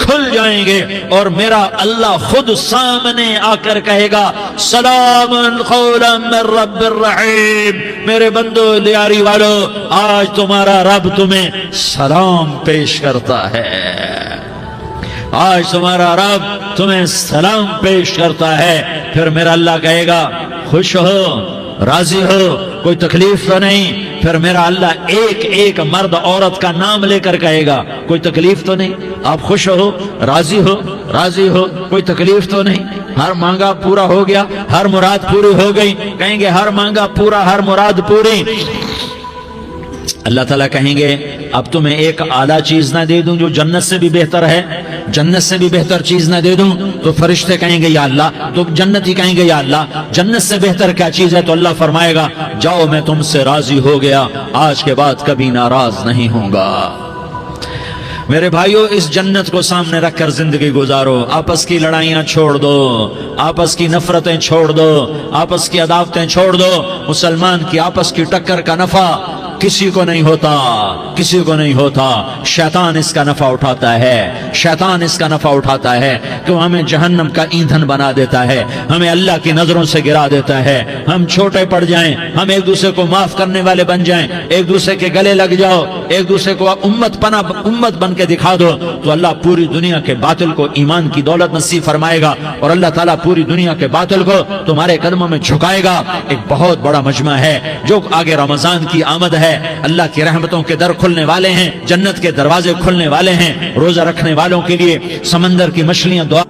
کھل جائیں گے اور میرا اللہ خود سامنے آ کر کہے گا سلام قولا من رب الرحیم، میرے بندو لیاری والو، آج تمہارا رب تمہیں سلام پیش کرتا ہے، آج تمہارا رب تمہیں سلام پیش کرتا ہے۔ پھر میرا اللہ کہے گا خوش ہو، راضی ہو، کوئی تکلیف تو نہیں؟ پھر میرا اللہ ایک ایک مرد عورت کا نام لے کر کہے گا کوئی تکلیف تو نہیں؟ آپ خوش ہو، راضی ہو، راضی ہو، کوئی تکلیف تو نہیں؟ ہر مانگا پورا ہو گیا، ہر مراد پوری ہو گئی؟ کہیں گے ہر مانگا پورا، ہر مراد پوری۔ اللہ تعالیٰ کہیں گے اب تمہیں ایک اعلیٰ چیز نہ دے دوں جو جنت سے بھی بہتر ہے؟ جنت سے بھی بہتر چیز نہ دے دوں؟ تو فرشتے کہیں گے یا اللہ، تو جنتی کہیں گے یا اللہ جنت سے بہتر کیا چیز ہے؟ تو اللہ فرمائے گا جاؤ میں تم سے راضی ہو گیا، آج کے بعد کبھی ناراض نہیں ہوں گا۔ میرے بھائیو، اس جنت کو سامنے رکھ کر زندگی گزارو، آپس کی لڑائیاں چھوڑ دو، آپس کی نفرتیں چھوڑ دو، آپس کی عداوتیں چھوڑ دو۔ مسلمان کی آپس کی ٹکر کا نفع کسی کو نہیں ہوتا، کسی کو نہیں ہوتا، شیطان اس کا نفع اٹھاتا ہے، شیطان اس کا نفع اٹھاتا ہے کہ وہ ہمیں جہنم کا ایندھن بنا دیتا ہے، ہمیں اللہ کی نظروں سے گرا دیتا ہے، ہم چھوٹے پڑ جائیں، ہم ایک دوسرے کو معاف کرنے والے بن جائیں، ایک دوسرے کے گلے لگ جاؤ، ایک دوسرے کو امت بن کے دکھا دو، تو اللہ پوری دنیا کے باطل کو ایمان کی دولت نصیب فرمائے گا اور اللہ تعالیٰ پوری دنیا کے باطل کو تمہارے قدموں میں جھکائے گا۔ ایک بہت بڑا مجمع ہے جو آگے رمضان کی آمد ہے، ہے, اللہ کی رحمتوں کے در کھلنے والے ہیں, جنت کے دروازے کھلنے والے ہیں. روزہ رکھنے والوں کے لیے سمندر کی مچھلیاں دعا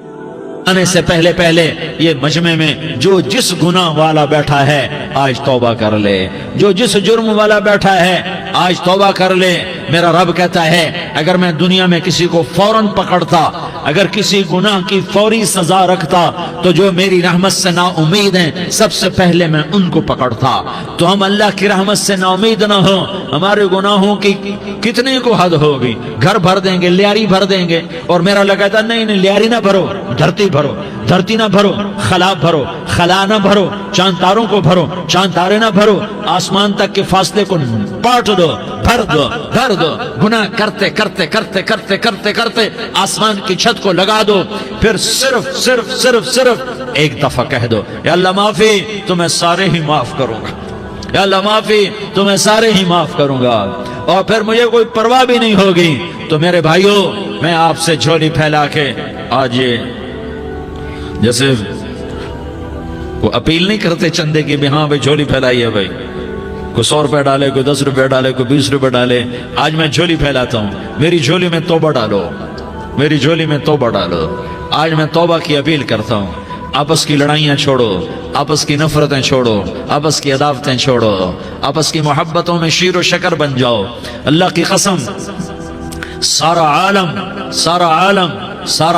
آنے سے پہلے پہلے یہ مجمع میں جو جس گناہ والا بیٹھا ہے آج توبہ کر لے, جو جس جرم والا بیٹھا ہے آج توبہ کر لے. میرا رب کہتا ہے اگر میں دنیا میں کسی کو فوراً پکڑتا, اگر کسی گناہ کی فوری سزا رکھتا تو جو میری رحمت سے نا امید ہیں سب سے پہلے میں ان کو پکڑتا. تو ہم اللہ کی رحمت سے نا امید نہ ہو, ہمارے گناہوں کی کتنے کو حد ہوگی, گھر بھر دیں گے, لیاری بھر دیں گے. اور میرا اللہ کہتا نہیں نہیں, لیاری نہ بھرو, دھرتی بھرو, دھرتی نہ بھرو, خلا بھرو, خلا نہ بھرو, چاند تاروں کو بھرو, چاند تارے نہ بھرو, آسمان تک کے فاصلے کو پاٹ دو, بھر دو, بھر دو. گناہ کرتے کرتے کرتے کرتے کرتے کرتے آسمان کی چھت کو لگا دو, پھر صرف صرف صرف صرف ایک دفعہ کہہ دو یا اللہ معافی, تو میں سارے ہی معاف کروں گا, یا اللہ معافی, تو میں سارے ہی معاف کروں گا, اور پھر مجھے کوئی پرواہ بھی نہیں ہوگی. تو میرے بھائیوں, میں آپ سے جھولی پھیلا کے آج یہ جیسے وہ اپیل نہیں کرتے چندے کی بھی ہاں بھائی جھولی پھیلائیے, بھائی کوئی 100 روپے ڈالے, کوئی 10 روپے ڈالے, کوئی 20 روپے ڈالے. آج میں جھولی پھیلاتا ہوں, میری جھولی میں توبہ ڈالو, میری جھولی میں توبہ ڈالو. آج میں توبہ کی اپیل کرتا ہوں. آپس کی لڑائیاں چھوڑو, آپس کی نفرتیں چھوڑو, آپس کی عداوتیں چھوڑو, آپس کی محبتوں میں شیر و شکر بن جاؤ. اللہ کی قسم سارا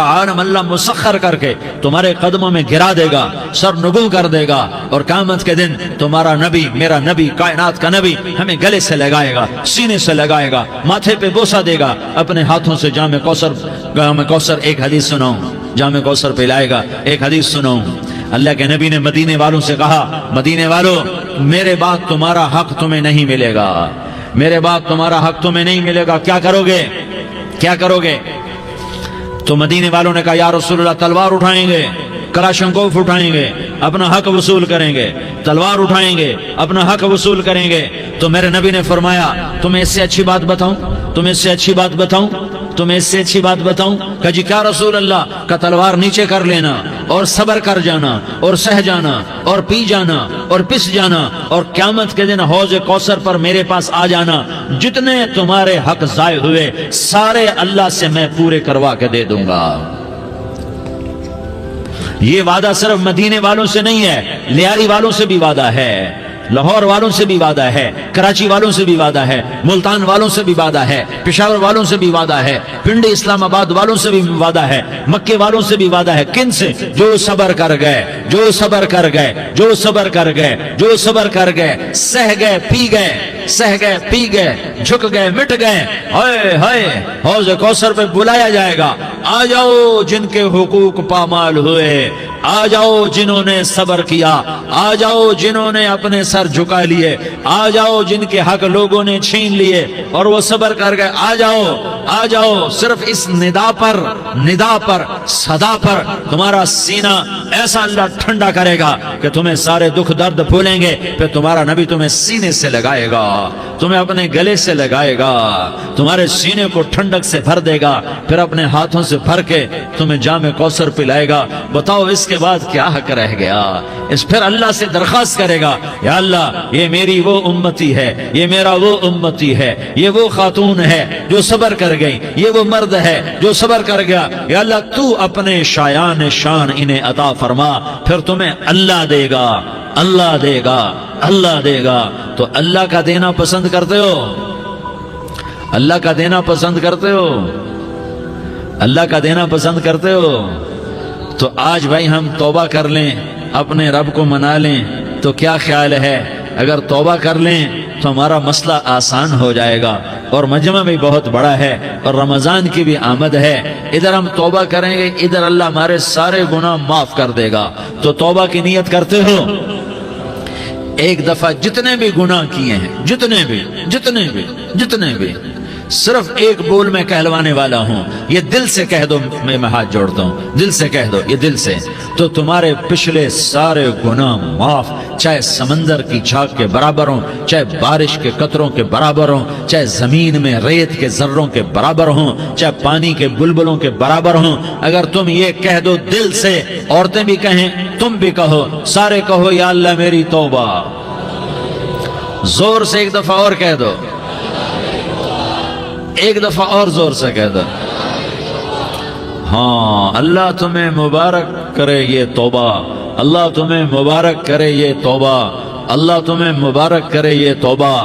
عالم اللہ مسخر کر کے تمہارے قدموں میں گرا دے گا, سر نگو کر دے گا, اور قیامت کے دن تمہارا نبی, میرا نبی, کائنات کا نبی ہمیں گلے سے لگائے گا, سینے سے لگائے گا, ماتھے پہ بوسہ دے گا, اپنے ہاتھوں سے جام کوثر. ایک حدیث سناؤں, جام کوثر پلائے گا. ایک حدیث سناؤں, اللہ کے نبی نے مدینے والوں سے کہا, مدینے والوں میرے بعد تمہارا حق تمہیں نہیں ملے گا, میرے بعد تمہارا حق تمہیں نہیں ملے گا, کیا کرو گے, کیا کرو گے؟ تو مدینے والوں نے کہا یا رسول اللہ تلوار اٹھائیں گے, کلاشنکوف اٹھائیں گے, اپنا حق وصول کریں گے, تلوار اٹھائیں گے, اپنا حق وصول کریں گے. تو میرے نبی نے فرمایا تمہیں اس سے اچھی بات بتاؤں, تمہیں اس سے اچھی بات بتاؤں, تمہیں اس سے اچھی بات بتاؤں. کہ جی کیا رسول اللہ؟ کا تلوار نیچے کر لینا اور صبر کر جانا اور سہ جانا اور پی جانا اور پس جانا, اور قیامت کے دن حوض کوثر پر میرے پاس آ جانا, جتنے تمہارے حق ضائع ہوئے سارے اللہ سے میں پورے کروا کے دے دوں گا. یہ وعدہ صرف مدینے والوں سے نہیں ہے, لیاری والوں سے بھی وعدہ ہے, لاہور والوں سے بھی وعدہ ہے, کراچی والوں سے بھی وعدہ ہے, ملتان والوں سے بھی وعدہ ہے, پشاور والوں سے بھی وعدہ ہے, پنڈی اسلام آباد والوں سے بھی وعدہ ہے, مکے والوں سے بھی وعدہ ہے. کن سے؟ جو صبر کر گئے, جو صبر کر گئے, جو صبر کر گئے, جو صبر کر گئے, سہ گئے پی گئے, سہ گئے پی گئے, جھک گئے مٹ گئے. ہائے ہائے, حوض کوثر پہ بلایا جائے گا, آ جاؤ جن کے حقوق پامال ہوئے, آ جاؤ جنہوں نے صبر کیا, آ جاؤ جنہوں نے اپنے سر جھکا لیے, آ جاؤ جن کے حق لوگوں نے چھین لیے اور وہ صبر کر گئے, آ جاؤ, آ جاؤ. صرف اس ندا پر صدا پر تمہارا سینہ ایسا اللہ ٹھنڈا کرے گا کہ تمہیں سارے دکھ درد بھولیں گے. پھر تمہارا نبی تمہیں سینے سے لگائے گا, تمہیں اپنے گلے سے لگائے گا, تمہارے سینے کو ٹھنڈک سے بھر دے گا, پھر اپنے ہاتھوں سے بھر کے تمہیں جام کوثر پلائے گا. بتاؤ اس کے بعد کیا حق رہ گیا؟ اس پھر اللہ سے درخواست کرے گا یا اللہ یہ میری وہ امتی ہے, یہ میرا وہ امتی ہے, یہ وہ خاتون ہے جو صبر کر گئی, یہ وہ مرد ہے جو صبر کر گیا, یا اللہ تو اپنے شایان شان انہیں عطا فرما. پھر تمہیں اللہ دے گا, اللہ دے گا, اللہ دے گا. تو اللہ کا دینا پسند کرتے ہو؟ اللہ کا دینا پسند کرتے ہو؟ اللہ کا دینا پسند کرتے ہو؟ تو آج بھائی ہم توبہ کر لیں, اپنے رب کو منا لیں. تو کیا خیال ہے اگر توبہ کر لیں تو ہمارا مسئلہ آسان ہو جائے گا, اور مجمع بھی بہت بڑا ہے اور رمضان کی بھی آمد ہے. ادھر ہم توبہ کریں گے, ادھر اللہ ہمارے سارے گناہ معاف کر دے گا. تو توبہ کی نیت کرتے ہو؟ ایک دفعہ جتنے بھی گناہ کیے ہیں, جتنے بھی صرف ایک بول میں کہلوانے والا ہوں, یہ دل سے کہہ دو, میں ہاتھ جوڑتا ہوں, دل سے کہہ دو, یہ دل سے, تو تمہارے پچھلے سارے گناہ معاف, چاہے سمندر کی جھاگ کے برابر ہوں, چاہے بارش کے قطروں کے برابر ہوں, چاہے زمین میں ریت کے ذروں کے برابر ہوں, چاہے پانی کے بلبلوں کے برابر ہوں. اگر تم یہ کہہ دو دل سے, عورتیں بھی کہیں, تم بھی کہو, سارے کہو یا اللہ میری توبہ, زور سے ایک دفعہ اور کہہ دو، ایک دفعہ اور زور سے کہہ دو۔ ہاں، اللہ تمہیں مبارک کرے یہ توبہ، اللہ تمہیں مبارک کرے یہ توبہ، اللہ تمہیں مبارک کرے یہ توبہ۔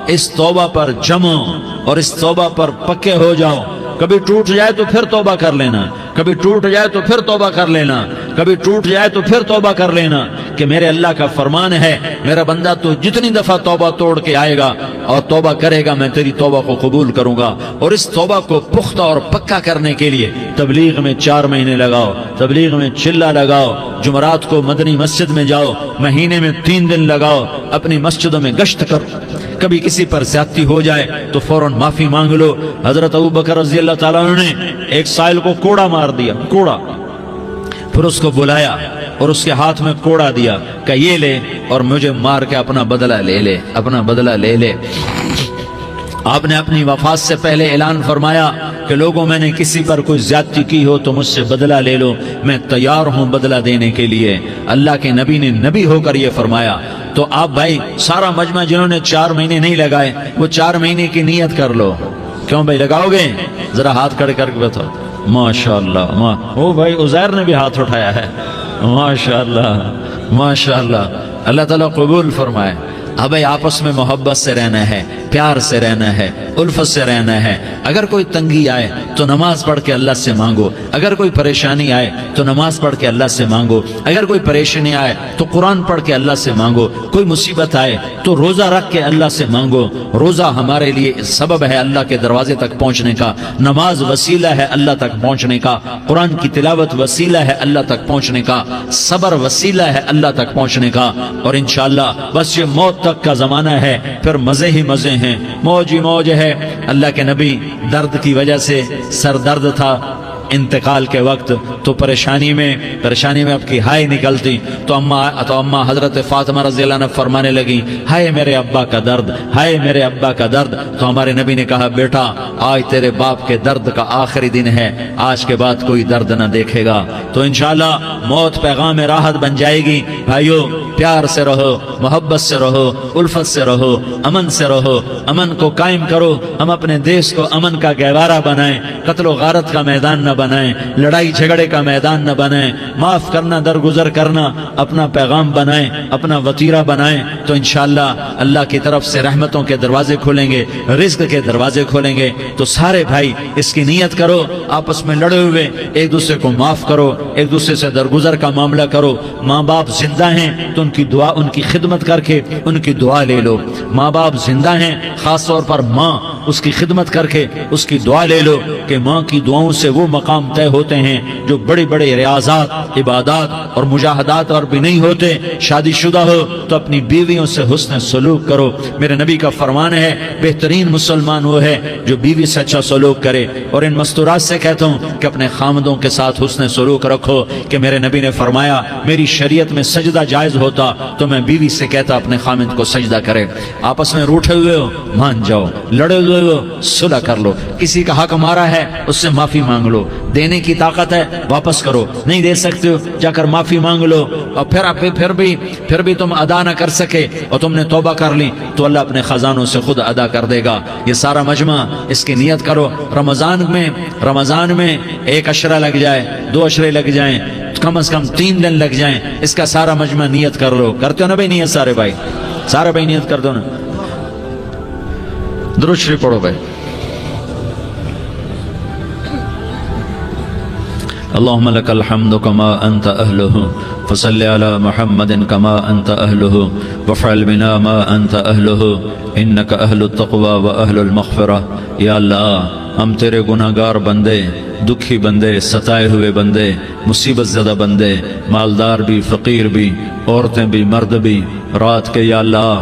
اس توبہ پر جمو اور اس توبہ پر پکے ہو جاؤ۔ کبھی ٹوٹ جائے تو پھر توبہ کر لینا، کبھی ٹوٹ جائے تو پھر توبہ کر لینا، کبھی ٹوٹ جائے تو پھر توبہ کر لینا، کہ میرے اللہ کا فرمان ہے میرا بندہ تو جتنی دفعہ توبہ توڑ کے آئے گا اور توبہ کرے گا میں تیری توبہ کو قبول کروں گا۔ اور اس توبہ کو پختہ اور پکا کرنے کے لیے تبلیغ میں 4 مہینے لگاؤ، تبلیغ میں چلہ لگاؤ، جمعرات کو مدنی مسجد میں جاؤ، مہینے میں 3 دن لگاؤ، اپنی مسجدوں میں گشت کرو۔ کبھی کسی پر زیادتی ہو جائے تو فوراً معافی مانگ لو۔ حضرت ابوبکر رضی اللہ تعالیٰ عنہ نے ایک سائل کو کوڑا مار دیا، کوڑا، پھر اس کو بلایا اور اس کے ہاتھ میں کوڑا دیا کہ یہ لے اور مجھے مار کے اپنا بدلہ لے لے، اپنا بدلہ لے لے۔ آپ نے اپنی وفات سے پہلے اعلان فرمایا کہ لوگوں میں نے کسی پر کوئی زیادتی کی ہو تو مجھ سے بدلہ لے لو، میں تیار ہوں بدلہ دینے کے لیے۔ اللہ کے نبی نے نبی ہو کر یہ فرمایا۔ تو آپ بھائی سارا مجمع جنہوں نے 4 مہینے نہیں لگائے وہ 4 مہینے کی نیت کر لو۔ کیوں بھائی لگاؤ گے؟ ذرا ہاتھ کھڑے کر کے بتاؤ۔ ماشاءاللہ، وہ بھائی عزیر نے بھی ہاتھ اٹھایا ہے۔ ماشاءاللہ ماشاءاللہ، اللہ تعالیٰ قبول فرمائے۔ اب آپس میں محبت سے رہنا ہے، پیار سے رہنا ہے، الفت سے رہنا ہے۔ اگر کوئی تنگی آئے تو نماز پڑھ کے اللہ سے مانگو، اگر کوئی پریشانی آئے تو نماز پڑھ کے اللہ سے مانگو، اگر کوئی پریشانی آئے تو قرآن پڑھ کے اللہ سے مانگو، کوئی مصیبت آئے تو روزہ رکھ کے اللہ سے مانگو۔ روزہ ہمارے لیے سبب ہے اللہ کے دروازے تک پہنچنے کا، نماز وسیلہ ہے اللہ تک پہنچنے کا، قرآن کی تلاوت وسیلہ ہے اللہ تک پہنچنے کا، صبر وسیلہ ہے اللہ تک پہنچنے کا۔ اور انشاءاللہ بس یہ موت تک کا زمانہ ہے، پھر مزے ہی مزے ہیں، موج ہی موج ہے۔ اللہ کے نبی درد کی وجہ سے سر درد تھا انتقال کے وقت، تو پریشانی میں اب کی ہائے نکلتی تو اما حضرت فاطمہ رضی اللہ عنہ فرمانے لگی، ہائے میرے ابا کا درد، ہائے میرے ابا کا درد۔ تو ہمارے نبی نے کہا، بیٹا آج تیرے باپ کے درد کا آخری دن ہے، آج کے بعد کوئی درد نہ دیکھے گا۔ تو انشاءاللہ موت پیغام راحت بن جائے گی۔ بھائیو پیار سے رہو، محبت سے رہو، الفت سے رہو، امن سے رہو، امن کو قائم کرو۔ ہم اپنے دیش کو امن کا گہوارہ بنائیں، قتل و غارت کا میدان نہ بنائیں، لڑائی جھگڑے کا میدان نہ بنائیں، معاف کرنا درگزر کرنا اپنا پیغام بنائیں، اپنا وتیرہ بنائیں۔ تو انشاءاللہ اللہ کی طرف سے رحمتوں کے دروازے کھولیں گے، رزق کے دروازے کھولیں گے۔ تو سارے بھائی اس کی نیت کرو، آپس میں لڑے ہوئے ایک دوسرے کو معاف کرو، ایک دوسرے سے درگزر کا معاملہ کرو۔ ماں باپ زندہ ہیں تو ان کی دعا، ان کی خدمت کر کے ان کی دعا لے لو۔ ماں باپ زندہ ہیں، خاص طور پر ماں، اس کی خدمت کر کے اس کی دعا لے لو، کہ ماں کی دعاؤں سے وہ مقام طے ہوتے ہیں جو بڑے بڑے ریاضات، عبادات اور مجاہدات اور بھی نہیں ہوتے۔ شادی شدہ ہو تو اپنی بیویوں سے حسن سلوک کرو۔ میرے نبی کا فرمان ہے، بہترین مسلمان وہ ہے جو بیوی سے اچھا سلوک کرے۔ اور ان مستورات سے کہتا ہوں کہ اپنے خامدوں کے ساتھ حسن سلوک رکھو، کہ میرے نبی نے فرمایا میری شریعت میں سجدہ جائز ہوتا تو میں بیوی سے کہتا اپنے خامد کو سجدہ کرے۔ آپس میں روٹھے ہوئے ہو مان جاؤ، لڑے ہوئے ہو صلح کر لو، کسی کا حق مارا ہے اس سے معافی مانگ لو، دینے کی طاقت ہے واپس کرو، نہیں دے سکتے ہو جا کر معافی مانگ لو۔ اور پھر بھی تم ادا نہ کر سکے اور تم نے توبہ کر لی تو اللہ اپنے خزانوں سے خود ادا کر دے گا۔ یہ سارا مجمع اس کی نیت کرو۔ رمضان میں 1 عشرہ لگ جائے، 2 عشرے لگ جائیں، کم از کم 3 دن لگ جائیں، اس کا سارا مجمع نیت کر لو۔ کرتے ہو نا بھائی نیت؟ سارے بھائی نیت کر دو نا۔ درود شریف پڑھو بھائی۔ اللهم لك الحمد كما أنت أهله فصل على محمد كما أنت أهله وفعل بنا ما أنت أهله إنك أهل التقوى وأهل المغفرة۔ یا اللہ ہم تیرے گناہ گار بندے، دکھی بندے، ستائے ہوئے بندے، مصیبت زدہ بندے، مالدار بھی، فقیر بھی، عورتیں بھی، مرد بھی، رات کے یا اللہ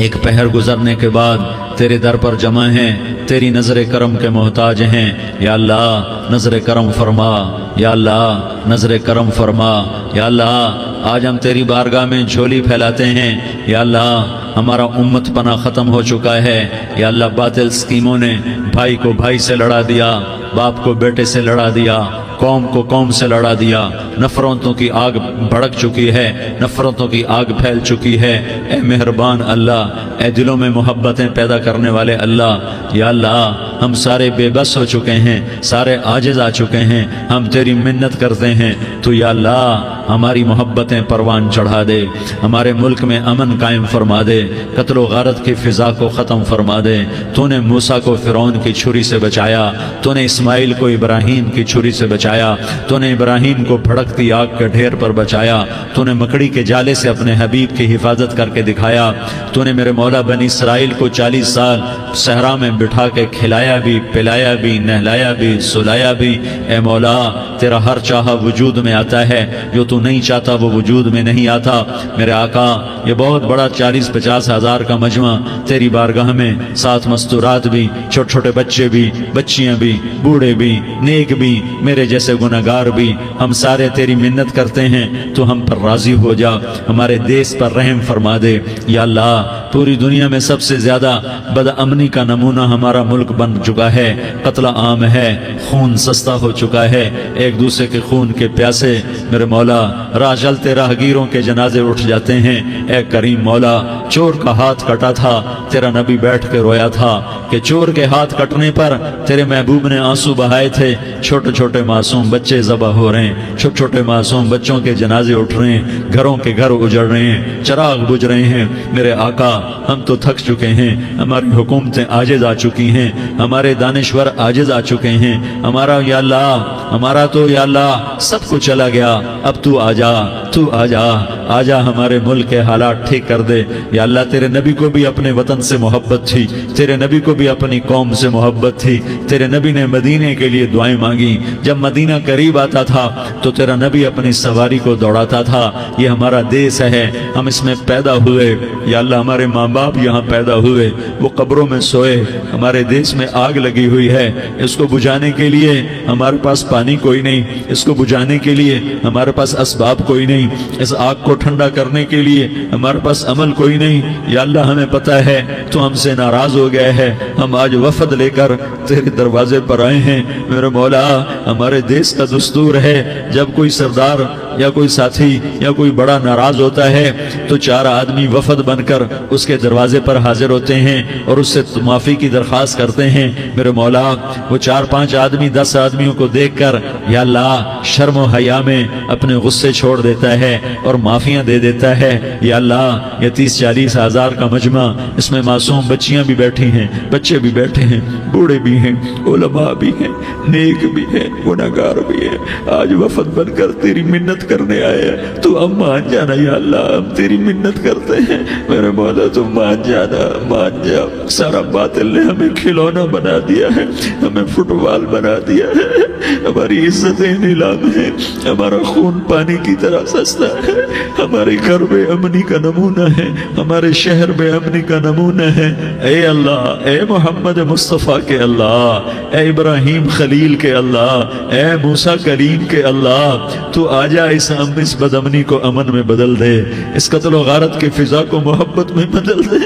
ایک پہر گزرنے کے بعد تیرے در پر جمع ہیں، تیری نظر کرم کے محتاج ہیں۔ یا اللہ نظر کرم فرما، یا اللہ نظر کرم فرما۔ یا اللہ آج ہم تیری بارگاہ میں جھولی پھیلاتے ہیں۔ یا اللہ ہمارا امت پناہ ختم ہو چکا ہے۔ یا اللہ باطل سکیموں نے بھائی کو بھائی سے لڑا دیا، باپ کو بیٹے سے لڑا دیا، قوم کو قوم سے لڑا دیا، نفرتوں کی آگ بھڑک چکی ہے، نفرتوں کی آگ پھیل چکی ہے۔ اے مہربان اللہ، اے دلوں میں محبتیں پیدا کرنے والے اللہ، یا اللہ ہم سارے بے بس ہو چکے ہیں، سارے عاجز آ چکے ہیں، ہم تیری منت کرتے ہیں، تو یا اللہ ہماری محبتیں پروان چڑھا دے، ہمارے ملک میں امن قائم فرما دے، قتل و غارت کی فضا کو ختم فرما دے۔ تو نے موسیٰ کو فرعون کی چھری سے بچایا، تو نے اسماعیل کو ابراہیم کی چھری سے بچایا، تو نے ابراہیم کو بھڑکتی آگ کے ڈھیر پر بچایا، تو نے مکڑی کے جالے سے اپنے حبیب کی حفاظت کر کے دکھایا، تو نے میرے مولا بنی اسرائیل کو 40 سال صحرا میں بٹھا کے کھلایا بھی، پلایا بھی، نہلایا بھی، سلایا بھی۔ اے مولا تیرا ہر چاہا وجود میں آتا ہے، جو تو نہیں چاہتا وہ وجود میں نہیں آتا۔ میرے آقا یہ بہت بڑا 40-50 ہزار کا مجمع تیری بارگاہ میں، 7 مستورات بھی، چھوٹے چھوٹے بچے بھی، بچیاں بھی، بوڑھے بھی، نیک بھی، میرے جیسے گناہگار بھی، ہم سارے تیری منت کرتے ہیں تو ہم پر راضی ہو جا، ہمارے دیس پر رحم فرما دے۔ یا اللہ پوری دنیا میں سب سے زیادہ بد امنی کا نمونہ ہمارا ملک بن چکا ہے، قتل عام ہے، خون سستا ہو چکا ہے، ایک دوسرے کے خون کے پیاسے میرے مولا راہ چلتے راہگیروں کے جنازے اٹھ جاتے ہیں۔ اے کریم مولا چور کا ہاتھ کٹا تھا، تیرا نبی بیٹھ کے رویا تھا کہ چور کے ہاتھ کٹنے پر تیرے محبوب نے آنسو بہائے تھے، چھوٹے چھوٹے معصوم بچے ذبح ہو رہے ہیں، چھوٹے چھوٹے معصوم بچوں کے جنازے اٹھ رہے ہیں، گھروں کے گھر اجڑ رہے ہیں، چراغ بجھ رہے ہیں۔ میرے آقا ہم تو تھک چکے ہیں، ہماری حکومتیں عاجز آ چکی ہیں، ہمارے دانشور عاجز آ چکے ہیں، ہمارا یا اللہ ہمارا تو یا اللہ سب کچھ چلا گیا، اب تو آ جا، تو آ جا، آ جا ہمارے ملک کے حالات ٹھیک کر دے۔ یا اللہ تیرے نبی کو بھی اپنے وطن سے محبت تھی، تیرے نبی کو بھی اپنی قوم سے محبت تھی، تیرے نبی نے مدینے کے لیے دعائیں مانگی، جب مدینہ قریب آتا تھا تو تیرا نبی اپنی سواری کو دوڑاتا تھا۔ یہ ہمارا دیس ہے، ہم اس میں پیدا ہوئے، یا اللہ ہمارے ماں باپ یہاں پیدا ہوئے، وہ قبروں میں سوئے، ہمارے دیس میں آگ لگی ہوئی ہے، اس کو بجھانے کے لیے ہمارے پاس پانی کوئی نہیں، اس کو بجھانے کے لیے ہمارے پاس اسباب کوئی نہیں، اس آگ کو ٹھنڈا کرنے کے لیے ہمارے پاس عمل کوئی نہیں۔ یا اللہ ہمیں پتہ ہے تو ہم سے ناراض ہو گئے ہیں، ہم آج وفد لے کر تیرے دروازے پر آئے ہیں۔ میرے مولا ہمارے دیس کا دستور ہے جب کوئی سردار یا کوئی ساتھی یا کوئی بڑا ناراض ہوتا ہے تو 4 آدمی وفد بن کر اس کے دروازے پر حاضر ہوتے ہیں اور اس سے معافی کی درخواست کرتے ہیں۔ میرے مولا وہ 4-5 آدمی 10 آدمیوں کو دیکھ کر یا اللہ شرم و حیا میں اپنے غصے چھوڑ دیتا ہے اور معافیاں دے دیتا ہے۔ یا اللہ یہ 30-40 ہزار کا مجمع، اس میں معصوم بچیاں بھی بیٹھی ہیں، بچے بھی بیٹھے ہیں، بوڑھے بھی ہیں، علماء بھی ہیں، نیک بھی ہیں، گناہگار بھی ہیں، آج وفد بن کر تیری منت کرنے آئے ہیں، تو ہم مان جانا یا اللہ، ہم تیری منت کرتے ہیں۔ میرے مولا تو مان جانا، مان جا۔ سارا باطل نے ہمیں کھلونا بنا دیا ہے، ہمیں فٹ بال بنا دیا ہے، ہماری عزتیں نیلام ہیں، ہمارا خون پانی کی طرح سستا ہے، ہمارے گھر بے امنی کا نمونہ ہے، ہمارے شہر بے امنی کا نمونہ ہے۔ اے اللہ، اے محمد مصطفیٰ کے اللہ، اے ابراہیم خلیل کے اللہ، اے موسیٰ کلیم کے اللہ، تو آجا اس بد امنی کو امن میں بدل دے، اس قتل و غارت کی فضا کو محبت میں بدل دے۔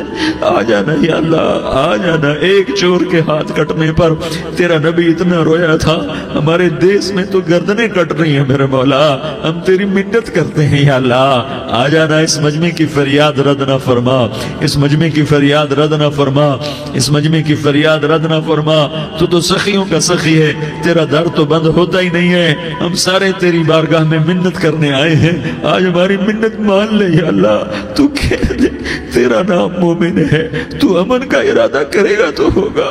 آ جانا یا اللہ، آ جانا۔ ایک چور کے ہاتھ کٹنے پر تیرا نبی اتنا رویا تھا، ہمارے دیس میں تو گردنیں کٹ رہی ہیں۔ میرے مولا ہم تیری منت کرتے ہیں یا اللہ، آ جانا، اس مجمع کی فریاد رد نہ فرما، اس مجمع کی فریاد رد نہ فرما، اس مجمع کی فریاد رد نہ فرما۔ تو سخیوں کا سخی ہے، تیرا در تو بند ہوتا ہی نہیں ہے، ہم سارے تیری بارگاہ میں منت کرنے آئے ہیں، آج ہماری منت مان لے یا اللہ۔ تو کہہ دے تیرا نام مومن ہے، تو امن کا ارادہ کرے گا تو ہوگا،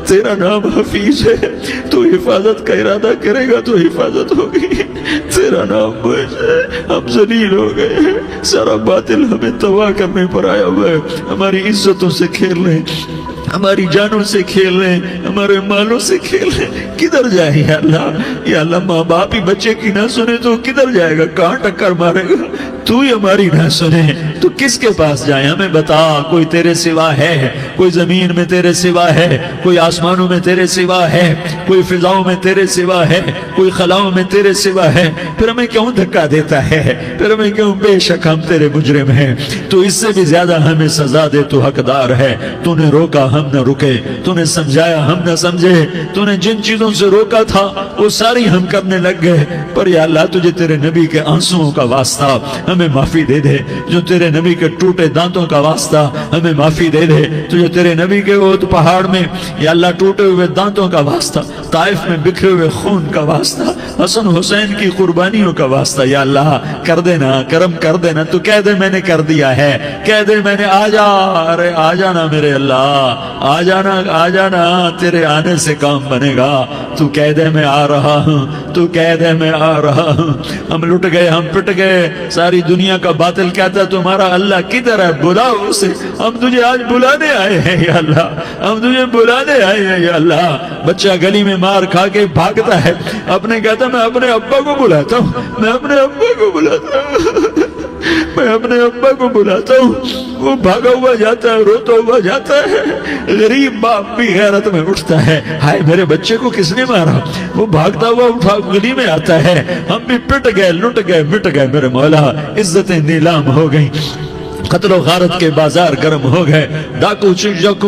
تیرا نام حفیظ ہے، تو حفاظت کا ارادہ کرے گا تو حفاظت ہوگی، تیرا نام موج ہے۔ ہم ذلیل ہو گئے ہیں، سارا باطل ہمیں تباہ کرنے پر آیا ہوا ہے، ہماری عزتوں سے کھیل رہے ہیں، ہماری جانوں سے کھیل رہے ہیں، ہمارے مالوں سے کھیل رہے ہیں۔ کدھر جائے یا اللہ؟ یا اللہ ماں باپ ہی بچے کی نہ سنے تو کدھر جائے گا؟ کہاں ٹکر مارے گا؟ تو ہی ہماری نہ سنے تو کس کے پاس جائیں؟ ہمیں بتا، کوئی تیرے سوا ہے؟ کوئی زمین میں تیرے سوا ہے؟ کوئی آسمانوں میں تیرے سوا ہے؟ کوئی فضاؤں میں تیرے سوا ہے؟ کوئی خلاؤں میں تیرے سوا ہے؟ پھر ہمیں کیوں دھکا دیتا ہے؟ پھر ہمیں کیوں؟ بے شک ہم تیرے مجرم ہیں، تو اس سے بھی زیادہ ہمیں سزا دے، تو حقدار ہے۔ تو نے روکا ہم نہ رکے، تو نے سمجھایا ہم نہ سمجھے، تو نے جن چیزوں سے روکا تھا وہ ساری ہم کرنے لگ گئے، پر یا اللہ تجھے تیرے نبی کے آنسوؤں کا واسطہ ہمیں معافی دے دے، جو تیرے نبی کے ٹوٹے دانتوں کا واسطہ ہمیں معافی دے دے، تجھے تیرے نبی کے احد پہاڑ میں یا اللہ ٹوٹے ہوئے دانتوں کا واسطہ، طائف میں بکھرے ہوئے خون کا واسطہ، حسن حسین کی قربانیوں کا واسطہ، یا اللہ کر دینا، کرم کر دینا۔ تو کہہ دے میں نے کر دیا ہے، کہہ دے میں نے، آ جا، ارے آ جانا میرے اللہ، آ جانا، آ جانا، تیرے آنے سے کام بنے گا۔ تو کہہ دے میں آ رہا ہوں، تو کہہ دے میں آ رہا ہوں۔ ہم لٹ گئے، ہم پٹ گئے، ساری دنیا کا باطل کہتا تمہارا اللہ کدھر ہے؟ بلاؤ اسے، ہم تجھے آج بلانے آئے ہیں یا اللہ، ہم تجھے بلانے آئے ہیں یا اللہ۔ بچہ گلی میں مار کھا کے بھاگتا ہے، اپنے کہتا میں اپنے ابا کو بلاتا ہوں، میں اپنے ابا کو بلاتا ہوں، میں اپنے ابا کو بلاتا ہوں، وہ بھاگا ہوا جاتا ہے، روتا ہوا جاتا ہے۔ غریب باپ بھی غیرت میں اٹھتا ہے، ہائے میرے بچے کو کس نے مارا؟ وہ بھاگتا ہوا اٹھا گلی میں آتا ہے، ہم بھی پٹ گئے، لٹ گئے، مٹ گئے میرے مولا، عزتیں نیلام ہو گئیں، قتل و غارت کے بازار گرم ہو گئے، ڈاکو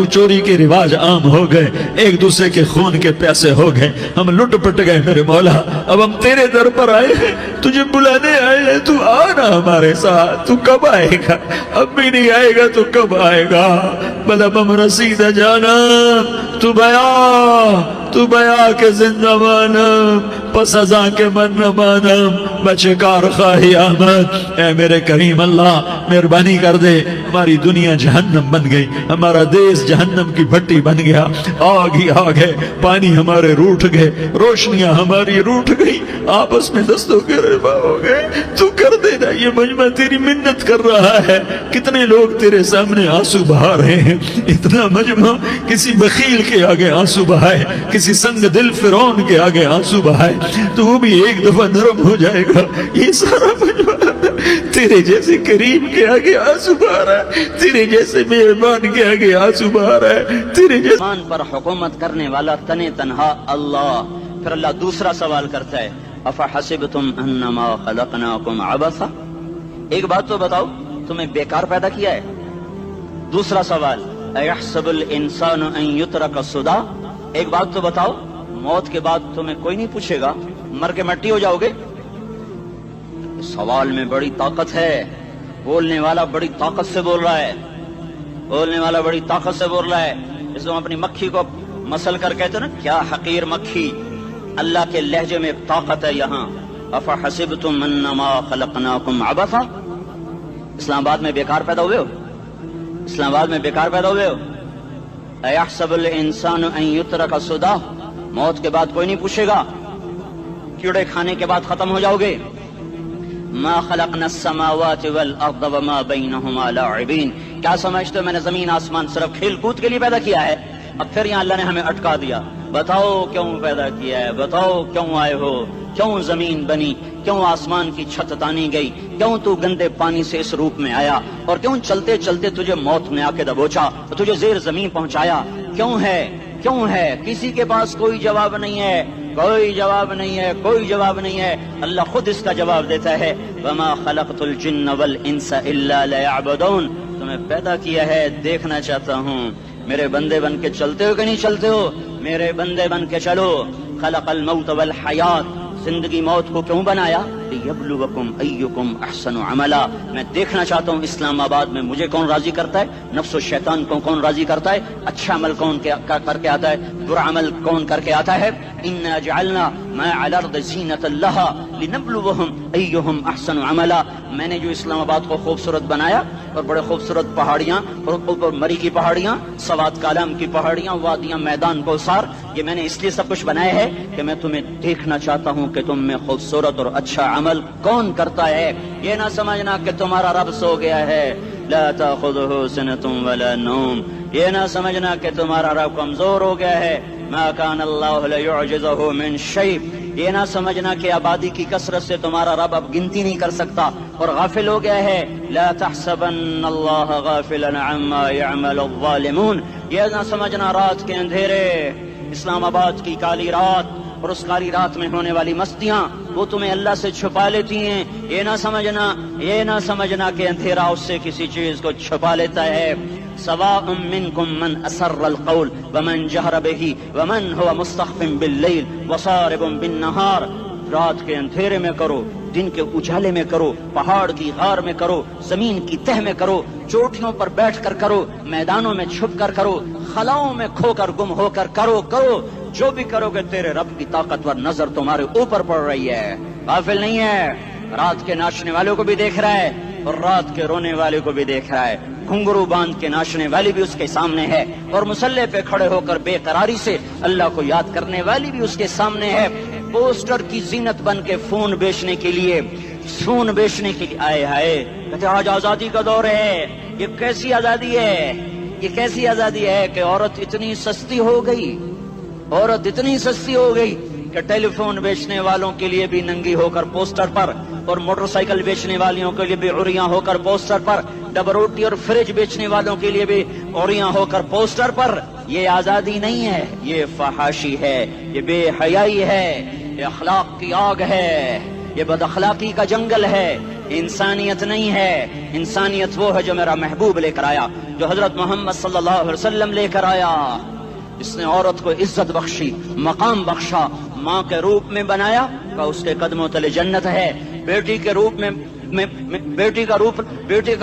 چوری کے رواج عام ہو گئے، ایک دوسرے کے خون کے پیاسے ہو گئے، ہم لٹ پٹ گئے میرے مولا۔ اب ہم تیرے در پر آئے ہیں، تجھے بلانے آئے ہیں، تو آنا ہمارے ساتھ۔ تو کب آئے گا؟ اب بھی نہیں آئے گا تو کب آئے گا؟ بلب ہم رسید جانا، تو بیا کے زندہ مانم، پس ازاں کے من نہ مانم، بچے کار خواہی آمد۔ اے میرے کریم اللہ مہربانی کر دے، ہماری دنیا جہنم بن گئی، ہمارا دیس جہنم کی بھٹی بن گیا، آگ ہی آگ ہے، پانی ہمارے روٹھ گئے، روشنیاں ہماری روٹھ گئی، آپس میں دستوں کے ربا ہو گئے۔ تو کر دینا، یہ مجمع تیری منت کر رہا ہے، کتنے لوگ تیرے سامنے آنسو بہا رہے ہیں، اتنا مجمع کسی بخیل کے آگے آنسو بہائے، کسی سنگ دل فرعون کے آگے آنسو بہائے تو وہ بھی ایک دفعہ نرم ہو جائے گا۔ یہ سارا مجمع تیرے جیسے کریم کے آگے آنسو بہا رہا ہے، تیرے جیسے مہربان کے آگے آنسو بہا رہا ہے، تیرے جیسے پر حکومت کرنے والا تنے تنہا اللہ۔ پھر اللہ دوسرا سوال کرتا ہے، افحسبتم انما خلقناکم عبثا، ایک بات تو بتاؤ تمہیں بیکار پیدا کیا ہے؟ دوسرا سوال، ایحسب الانسان ان یترک سدی، ایک بات تو بتاؤ موت کے بعد تمہیں کوئی نہیں پوچھے گا، مر کے مٹی ہو جاؤ گے؟ سوال میں بڑی طاقت ہے، بولنے والا بڑی طاقت سے بول رہا ہے، بولنے والا بڑی طاقت سے بول رہا ہے۔ اس کو اپنی مکھی کو مسل کر کہتے نا کیا حقیر مکھی، اللہ کے لہجے میں طاقت ہے یہاں۔ افحسبتم انما خلقناکم عبثا، اسلام آباد میں بیکار پیدا ہوئے ہو؟ اسلام آباد میں بیکار پیدا ہوئے ہو؟ ایحسب الانسان ان یترک سدی، موت کے بعد کوئی نہیں پوچھے گا، کیڑے کھانے کے بعد ختم ہو جاؤ گے۔ ما خلقنا السماوات والارض وما بینہما لاعبین، کیا سمجھتے ہو میں نے زمین آسمان صرف کھیل کود کے لیے پیدا کیا ہے؟ اب پھر یہاں اللہ نے ہمیں اٹکا دیا، بتاؤ کیوں پیدا کیا ہے، بتاؤ کیوں آئے ہو، کیوں زمین بنی، کیوں آسمان کی چھت تانی گئی، کیوں تو گندے پانی سے اس روپ میں آیا، اور کیوں چلتے چلتے تجھے موت نے آ کے دبوچا، تجھے زیر زمین پہنچایا، کیوں ہے، کیوں ہے؟ کسی کے پاس کوئی جواب نہیں ہے، کوئی جواب نہیں ہے، کوئی جواب نہیں ہے، اللہ خود اس کا جواب دیتا ہے، وما خلقت الجن والانس الا لیعبدون، تمہیں پیدا کیا ہے دیکھنا چاہتا ہوں، میرے بندے بن کے چلتے ہو کہ نہیں چلتے ہو؟ میرے بندے بن کے چلو۔ خلق الموت والحیات، زندگی موت کو کیوں بنایا؟ لیبلوکم ایکم احسن عملا، میں دیکھنا چاہتا ہوں اسلام آباد میں مجھے کون راضی کرتا ہے، نفس و شیطان کو کون راضی کرتا ہے، اچھا عمل کون کر کے آتا ہے، برا عمل کون کر کے آتا ہے۔ انا جعلنا ما علی الارض زینۃ لہا لنبلوہم ایہم احسن عملا، میں نے جو اسلام آباد کو خوبصورت بنایا اور بڑے خوبصورت پہاڑیاں اور اوپر مری کی پہاڑیاں، سوات کالام کی پہاڑیاں، وادیاں، میدان کوثر، یہ میں نے اس لیے سب کچھ بنایا ہے کہ میں تمہیں دیکھنا چاہتا ہوں کہ تم میں خوبصورت اور اچھا عمل کون کرتا ہے۔ یہ نہ سمجھنا کہ تمہارا رب سو گیا ہے، لا تاخذہ سنۃ ولا نوم، یہ نہ سمجھنا کہ تمہارا رب کمزور ہو گیا ہے، ما کان اللہ لیعجزہ من شیء، یہ نہ سمجھنا کہ آبادی کی کثرت سے تمہارا رب اب گنتی نہیں کر سکتا اور غافل ہو گیا ہے. لا تحسبن اللہ غافلا عما يعمل الظالمون. یہ نہ سمجھنا رات کے اندھیرے، اسلام آباد کی کالی رات اور اس کالی رات میں ہونے والی مستیاں وہ تمہیں اللہ سے چھپا لیتی ہیں. یہ نہ سمجھنا کہ اندھیرا اس سے کسی چیز کو چھپا لیتا ہے. سواء منکم من اسر القول ومن جہر بہ ومن هو مستخف باللیل وصارب بالنہار. رات کے اندھیرے میں کرو، دن کے اجالے میں کرو، پہاڑ کی غار میں کرو، زمین کی تہ میں کرو، چوٹیوں پر بیٹھ کر کرو، میدانوں میں چھپ کر کرو، خلاؤں میں کھو کر گم ہو کر کرو. جو بھی کرو گے تیرے رب کی طاقتور نظر تمہارے اوپر پڑ رہی ہے، غافل نہیں ہے. رات کے ناچنے والوں کو بھی دیکھ رہا ہے اور رات کے رونے والے کو بھی دیکھ رہا ہے. گھنگرو باندھ کے ناچنے والی بھی اس کے سامنے ہے اور مسلح پہ کھڑے ہو کر بے قراری سے اللہ کو یاد کرنے والی بھی اس کے سامنے ہے. پوسٹر کی زینت بن کے فون بیچنے کے لیے آئے ہائے کہتے آج آزادی کا دور ہے. یہ کیسی آزادی ہے کہ عورت اتنی سستی ہو گئی کہ ٹیلی فون بیچنے والوں کے لیے بھی ننگی ہو کر پوسٹر پر اور موٹر سائیکل بیچنے والوں کے لیے بھی عریاں ہو کر پوسٹر پر، ڈبل روٹی اور فریج بیچنے والوں کے لیے بھی عریاں ہو کر پوسٹر پر. یہ آزادی نہیں ہے، یہ فحاشی ہے، یہ بے حیائی ہے، یہ اخلاق کی آگ ہے، یہ بد اخلاقی کا جنگل ہے. انسانیت نہیں ہے. انسانیت وہ ہے جو میرا محبوب لے کر آیا، جو حضرت محمد صلی اللہ علیہ وسلم لے کر آیا. اس نے عورت کو عزت بخشی، مقام بخشا، ماں کے روپ میں بنایا کہ اس کے قدموں تلے جنت ہے. بیٹی کے روپ میں بیٹی کا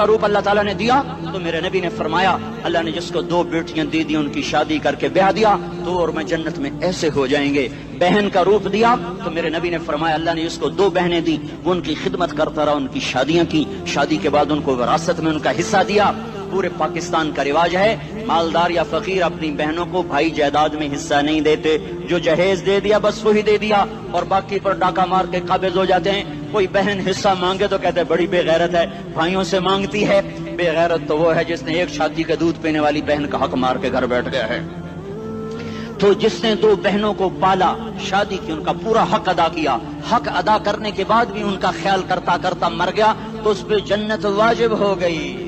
روپ اللہ تعالیٰ نے دیا تو میرے نبی نے فرمایا اللہ نے جس کو 2 بیٹیاں دی ان کی شادی کر کے بیاہ دیا تو اور میں جنت میں ایسے ہو جائیں گے. بہن کا روپ دیا تو میرے نبی نے فرمایا اللہ نے جس کو 2 بہنیں دی وہ ان کی خدمت کرتا رہا، ان کی شادیاں کی، شادی کے بعد ان کو وراثت میں ان کا حصہ دیا. پورے پاکستان کا رواج ہے مالدار یا فقیر اپنی بہنوں کو بھائی جائیداد میں حصہ نہیں دیتے. جو جہیز دے دیا بس وہی دے دیا اور باقی پر ڈاکہ مار کے قابض ہو جاتے ہیں. کوئی بہن حصہ مانگے تو کہتے بڑی بے غیرت ہے، بھائیوں سے مانگتی ہے. بے غیرت تو وہ ہے جس نے ایک شادی کا دودھ پینے والی بہن کا حق مار کے گھر بیٹھ گیا ہے. تو جس نے 2 بہنوں کو پالا، شادی کی، ان کا پورا حق ادا کیا، حق ادا کرنے کے بعد بھی ان کا خیال کرتا کرتا مر گیا تو اس پہ جنت واجب ہو گئی.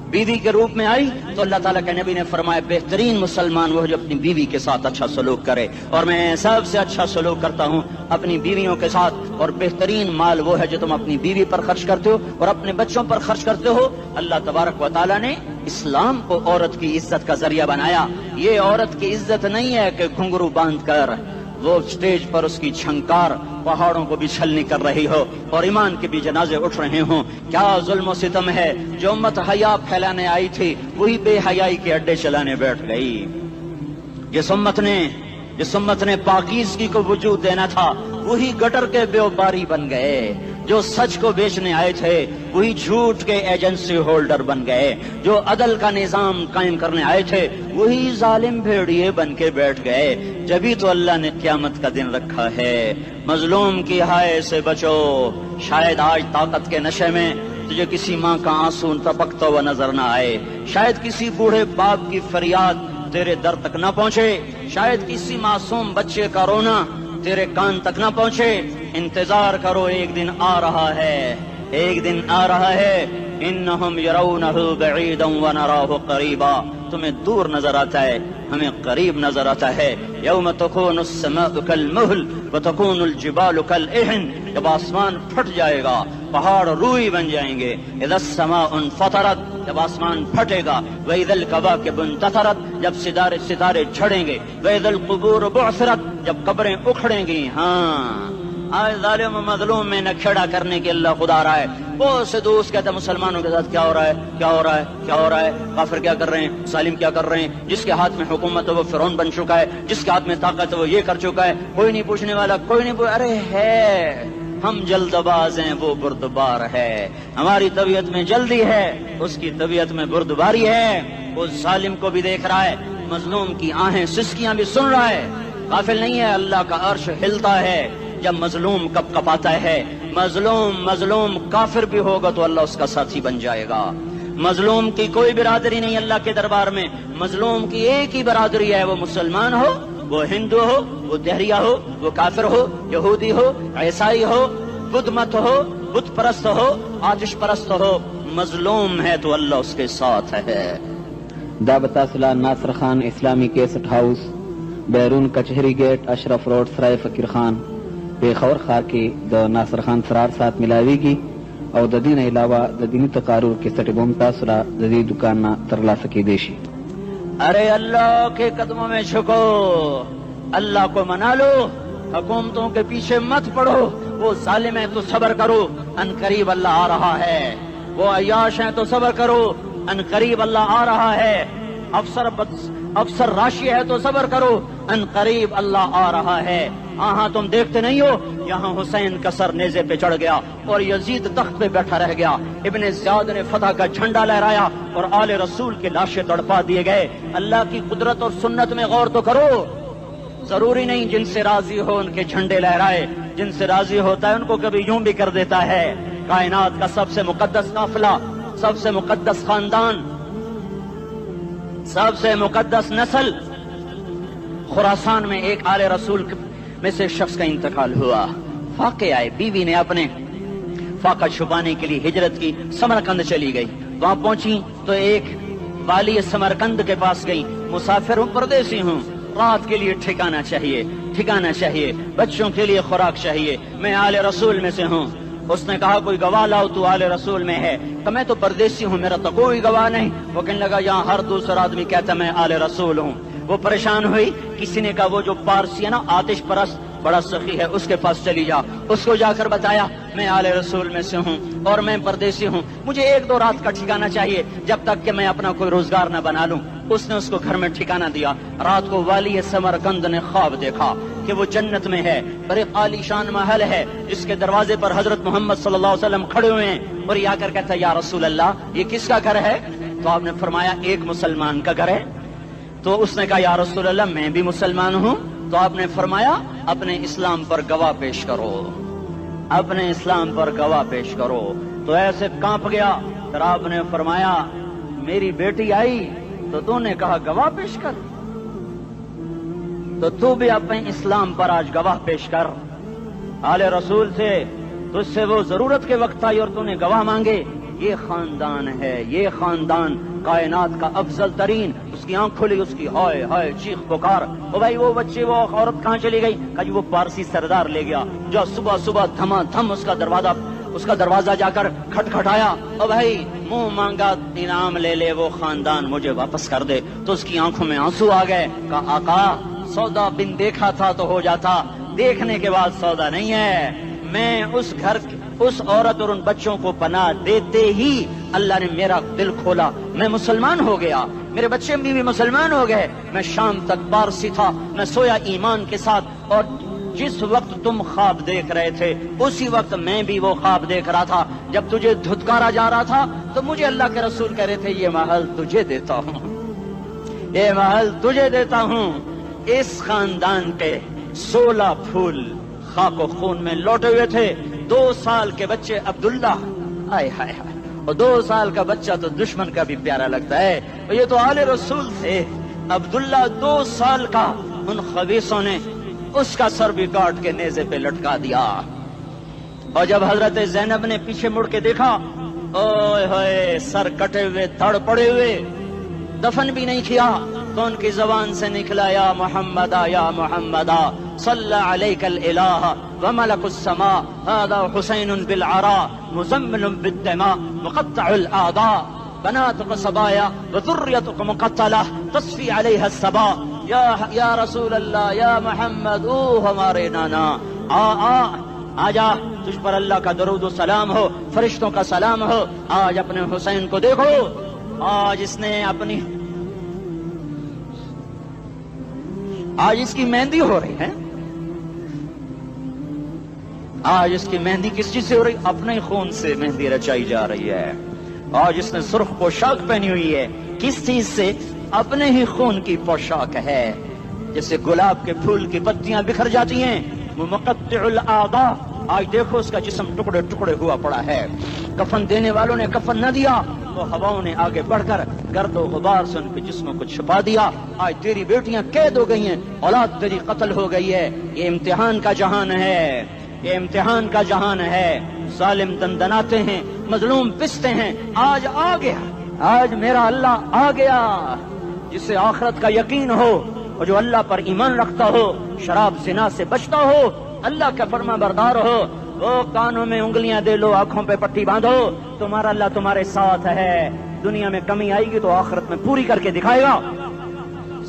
بیوی کے روپ میں آئی تو اللہ تعالیٰ کے نبی نے فرمایا بہترین مسلمان وہ جو اپنی بیوی کے ساتھ اچھا سلوک کرے، اور میں سب سے اچھا سلوک کرتا ہوں اپنی بیویوں کے ساتھ. اور بہترین مال وہ ہے جو تم اپنی بیوی پر خرچ کرتے ہو اور اپنے بچوں پر خرچ کرتے ہو. اللہ تبارک و تعالیٰ نے اسلام کو عورت کی عزت کا ذریعہ بنایا. یہ عورت کی عزت نہیں ہے کہ گھنگرو باندھ کر وہ اسٹیج پر اس کی چھنکار پہاڑوں کو بھی چھلنی کر رہی ہو اور ایمان کے بھی جنازے اٹھ رہے ہوں. کیا ظلم و ستم ہے. جو امت حیا پھیلانے آئی تھی وہی بے حیائی کے اڈے چلانے بیٹھ گئی. جس امت نے پاکیزگی کو وجود دینا تھا وہی گٹر کے بیوباری بن گئے. جو سچ کو بیچنے آئے تھے وہی جھوٹ کے ایجنسی ہولڈر بن گئے. جو عدل کا نظام قائم کرنے آئے تھے وہی ظالم بھیڑیے بن کے بیٹھ گئے. جبھی تو اللہ نے قیامت کا دن رکھا ہے. مظلوم کی ہائے سے بچو. شاید آج طاقت کے نشے میں تجھے کسی ماں کا آنسو ٹپکتا ہوا نظر نہ آئے، شاید کسی بوڑھے باپ کی فریاد تیرے در تک نہ پہنچے، شاید کسی معصوم بچے کا رونا تیرے کان تک نہ پہنچے. انتظار کرو، ایک دن آ رہا ہے، ایک دن آ رہا ہے. انہم یرونہ بعیدا ونراہ قریبا. تمہیں دور نظر آتا ہے، ہمیں قریب نظر آتا ہے. یوم تکون السماء کالمہل وتکون الجبال کالعہن. جب آسمان پھٹ جائے گا پہاڑ روئی بن جائیں گے. اذا السماء انفطرت. جب آسمان پھٹے گا. واذا الکواکب انتثرت. جب ستارے جھڑیں گے. واذا القبور بعثرت. جب قبریں اکھڑیں گی. ہاں آج ظالم و مظلوم میں نہ کھڑا کرنے کے اللہ خدا رہا ہے. بہت سے دوست کہتے ہیں مسلمانوں کے ساتھ کیا ہو رہا ہے، کیا ہو رہا ہے، کیا ہو رہا ہے، کافر کیا کر رہے ہیں، ظالم کیا کر رہے ہیں. جس کے ہاتھ میں حکومت ہے وہ فرعون بن چکا ہے، جس کے ہاتھ میں طاقت ہے وہ یہ کر چکا ہے. کوئی نہیں پوچھنے والا، کوئی نہیں ارے ہے ہم جلد باز ہیں، وہ بردبار ہے. ہماری طبیعت میں جلدی ہے، اس کی طبیعت میں بردباری ہے. وہ ظالم کو بھی دیکھ رہا ہے، مظلوم کی آہیں سسکیاں بھی سن رہا ہے. غافل نہیں ہے. اللہ کا عرش ہلتا ہے جب مظلوم کپ کپاتا ہے. مظلوم کافر بھی ہوگا تو اللہ اس کا ساتھی بن جائے گا. مظلوم کی کوئی برادری نہیں اللہ کے دربار میں. مظلوم کی ایک ہی برادری ہے، وہ مسلمان ہو وہ ہندو ہو، وہ دہریہ ہو، وہ کافر ہو، یہودی ہو، عیسائی ہو، بدھ مت ہو، بت پرست ہو، آتش پرست ہو، مظلوم ہے تو اللہ اس کے ساتھ ہے۔ دابتاسلا ناصر خان اسلامی کیسٹ ہاؤس، بیرون کچہری گیٹ، اشرف روڈ، سرائے فقیر خان، پیښور ښار کې د ناصر خان سرار سات ملاویږي او د دې نه علاوه د دیني تقارر کیسټ به هم تاسو را د دې دکان نه ترلاسه کیدی شي۔ ارے اللہ کے قدموں میں جھکو، اللہ کو منا لو، حکومتوں کے پیچھے مت پڑو، وہ ظالم ہیں تو صبر کرو، ان قریب اللہ آ رہا ہے، وہ عیاش ہیں تو صبر کرو، ان قریب اللہ آ رہا ہے، افسر راشی ہے تو صبر کرو، ان قریب اللہ آ رہا ہے۔ ہاں تم دیکھتے نہیں ہو، یہاں حسین کا سر نیزے پہ چڑھ گیا اور یزید تخت پہ بیٹھا رہ گیا، ابن زیاد نے فتح کا جھنڈا لہرایا اور آل رسول کے لاشیں تڑپا دیے گئے۔ اللہ کی قدرت اور سنت میں غور تو کرو، ضروری نہیں جن سے راضی ہو ان کے جھنڈے لہرائے، جن سے راضی ہوتا ہے ان کو کبھی یوں بھی کر دیتا ہے۔ کائنات کا سب سے مقدس قافلہ، سب سے مقدس خاندان، سب سے مقدس نسل، خراسان میں ایک آل رسول میں سے شخص کا انتقال ہوا، فاقے آئے، بیوی نے اپنے فاقہ چھپانے کے لیے ہجرت کی، سمرقند چلی گئی، وہاں پہنچی تو ایک والی سمرقند کے پاس گئی، مسافر ہوں، پردیسی ہوں، رات کے لیے ٹھکانہ چاہیے، بچوں کے لیے خوراک چاہیے، میں آل رسول میں سے ہوں۔ اس نے کہا کوئی گواہ لاؤ، تو آل رسول میں ہے؟ کہ میں تو پردیسی ہوں، میرا تو کوئی گواہ نہیں۔ وہ کہنے لگا یہاں ہر دوسرا آدمی کہتا میں آل رسول ہوں۔ وہ پریشان ہوئی، کسی نے کہا وہ جو پارسی ہے نا آتش پرست بڑا سخی ہے، اس کے پاس چلی جا۔ اس کو جا کر بتایا میں آل رسول میں سے ہوں اور میں پردیسی ہوں، مجھے 1-2 رات کا ٹھکانہ چاہیے جب تک کہ میں اپنا کوئی روزگار نہ بنا لوں۔ اس نے اس کو گھر میں ٹھکانہ دیا۔ رات کو والی سمرقند نے خواب دیکھا کہ وہ جنت میں ہے، بڑے عالی شان محل ہے جس کے دروازے پر حضرت محمد صلی اللہ علیہ وسلم کھڑے ہوئے ہیں، اور یہ آ کر کہتا ہے یا رسول اللہ یہ کس کا گھر ہے؟ تو آپ نے فرمایا ایک مسلمان کا گھر ہے۔ تو اس نے کہا یا رسول اللہ میں بھی مسلمان ہوں۔ تو آپ نے فرمایا اپنے اسلام پر گواہ پیش کرو، اپنے اسلام پر گواہ پیش کرو۔ تو ایسے کانپ گیا، پھر آپ نے فرمایا میری بیٹی آئی تو تو نے کہا گواہ پیش کر، تو بھی اپنے اسلام پر آج گواہ پیش کر۔ آل رسول سے تجھ سے وہ ضرورت کے وقت آئی اور تو نے گواہ مانگے۔ یہ خاندان ہے، یہ خاندان کائنات کا افضل ترین۔ اس کی آنکھ کھلی، اس کی ہائے ہائے چیخ پکار، او بھائی وہ بچے وہ عورت کہاں چلی گئی؟ کہا جی وہ پارسی سردار لے گیا، جو صبح صبح دھما دھم اس کا دروازہ جا کر کھٹکھٹایا، او بھائی منہ مانگا انعام لے لے، وہ خاندان مجھے واپس کر دے۔ تو اس کی آنکھوں میں آنسو آ گئے۔ کہا آقا سودا بن دیکھا تھا تو ہو جاتا، دیکھنے کے بعد سودا نہیں ہے۔ میں اس گھر اس عورت اور ان بچوں کو پناہ دیتے ہی اللہ نے میرا دل کھولا، میں مسلمان ہو گیا، میرے بچے بھی مسلمان ہو گئے۔ میں شام تک پارسی تھا، میں سویا ایمان کے ساتھ، اور جس وقت تم خواب دیکھ رہے تھے اسی وقت میں بھی وہ خواب دیکھ رہا تھا۔ جب تجھے دھتکارا جا رہا تھا تو مجھے اللہ کے رسول کہہ رہے تھے یہ محل تجھے دیتا ہوں، یہ محل تجھے دیتا ہوں۔ اس خاندان کے 16 پھول خاک و خون میں لوٹے ہوئے تھے۔ 2 سال کے بچے عبداللہ، ہائے ہائے ہائے، اور 2 سال کا بچہ تو دشمن کا بھی پیارا لگتا ہے، اور یہ تو آل رسول تھے۔ عبداللہ 2 سال کا، ان خبیثوں نے اس کا سر بھی کاٹ کے نیزے پہ لٹکا دیا۔ اور جب حضرت زینب نے پیچھے مڑ کے دیکھا، اوئے ہوئے سر کٹے ہوئے، دھڑ پڑے ہوئے، دفن بھی نہیں کیا، تو ان کی زبان سے نکلا یا محمدہ یا محمدہ صلی علیک الالہ وملک السماء هذا حسین بالعراء مزمل بالدماء مقطع الاعضاء بناتك صبايا وذريتك مقتلہ تصفی علیہ الصبا۔ یا رسول اللہ یا محمد، او ہمارے نانا، آ جا، تجھ پر اللہ کا درود و سلام ہو، فرشتوں کا سلام ہو۔ آج اپنے حسین کو دیکھو، آج اس نے اپنی آج اس کی مہندی ہو رہی ہے، آج اس کی مہندی کس چیز سے ہو رہی؟ اپنے خون سے مہندی رچائی جا رہی ہے۔ آج اس نے سرخ پوشاک پہنی ہوئی ہے، کس چیز سے؟ اپنے ہی خون کی پوشاک ہے۔ جیسے گلاب کے پھول کی پتیاں بکھر جاتی ہیں، وہ مقطع الاعضاء، آج دیکھو اس کا جسم ٹکڑے ٹکڑے ہوا پڑا ہے، کفن دینے والوں نے کفن نہ دیا، تو ہواؤں نے آگے بڑھ کر گرد و غبار سے ان کے جسموں کو چھپا دیا. آج تیری بیٹیاں قید ہو گئی ہیں, اولاد تیری قتل ہو گئی ہے. یہ امتحان کا جہان ہے, یہ امتحان کا جہان ہے. ظالم دندناتے ہیں, مظلوم پستے ہیں. آج آ گیا, آج میرا اللہ آ گیا. جسے آخرت کا یقین ہو اور جو اللہ پر ایمان رکھتا ہو, شراب زنا سے بچتا ہو, اللہ کا فرما بردار ہو, وہ کانوں میں انگلیاں دے لو, آنکھوں پہ پٹی باندھو, تمہارا اللہ تمہارے ساتھ ہے. دنیا میں کمی آئے گی تو آخرت میں پوری کر کے دکھائے گا.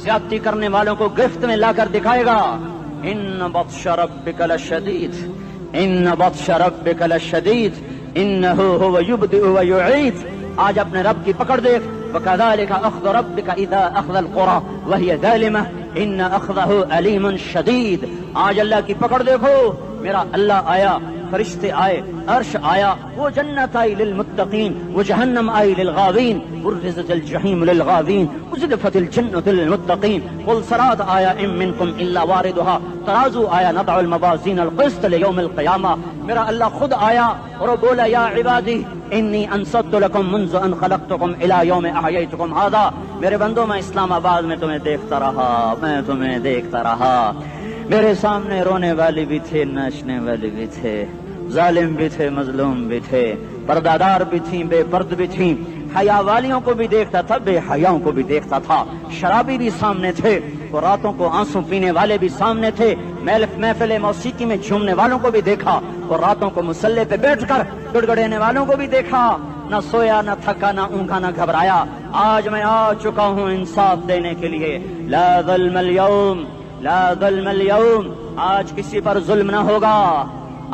زیادتی کرنے والوں کو گرفت میں لا کر دکھائے گا. ان بطش ربک لشدید, ان بطش ربک لشدید, انہ هو یبدئ ویعید. آج اپنے رب کی پکڑ دیکھ. وکذالک اخذ ربک اذا اخذ القری وہی ظالمہ ان اخذہ علیم شدید. آج اللہ کی پکڑ دیکھو. میرا اللہ آیا, فرشتے آئے, عرش آیا, وہ جنت آئی للمتقین, وہ جہنم آئی للغاوین, برزت الجحیم للغاوین, ازلفت الجنت للمتقین. قل صراط آیا ام منکم الا واردها, ترازو آیا, نضع الموازین القسط لیوم القیامہ. میرا اللہ خود آیا اور وہ بولا یا عبادی انی انصت لکم منذ ان خلقتکم الی یوم احییتکم ھذا. میرے بندوں, میں اسلام آباد میں تمہیں دیکھتا رہا, میں تمہیں دیکھتا رہا. میرے سامنے رونے والے بھی تھے, ناچنے والے بھی تھے, ظالم بھی تھے, مظلوم بھی تھے, پردادار بھی تھیں, بے پرد بھی تھیں. حیا والیوں کو بھی دیکھتا تھا, بے حیاؤں کو بھی دیکھتا تھا. شرابی بھی سامنے تھے, اور راتوں کو آنسو پینے والے بھی سامنے تھے. محفل موسیقی میں جھومنے والوں کو بھی دیکھا, اور راتوں کو مسلح پہ بیٹھ کر گڑگڑانے والوں کو بھی دیکھا. نہ سویا, نہ تھکا, نہ اونگا, نہ گھبرایا. آج میں آ چکا ہوں انصاف دینے کے لیے. لا ظلم اليوم, لا ظلم اليوم. آج کسی پر ظلم نہ ہوگا,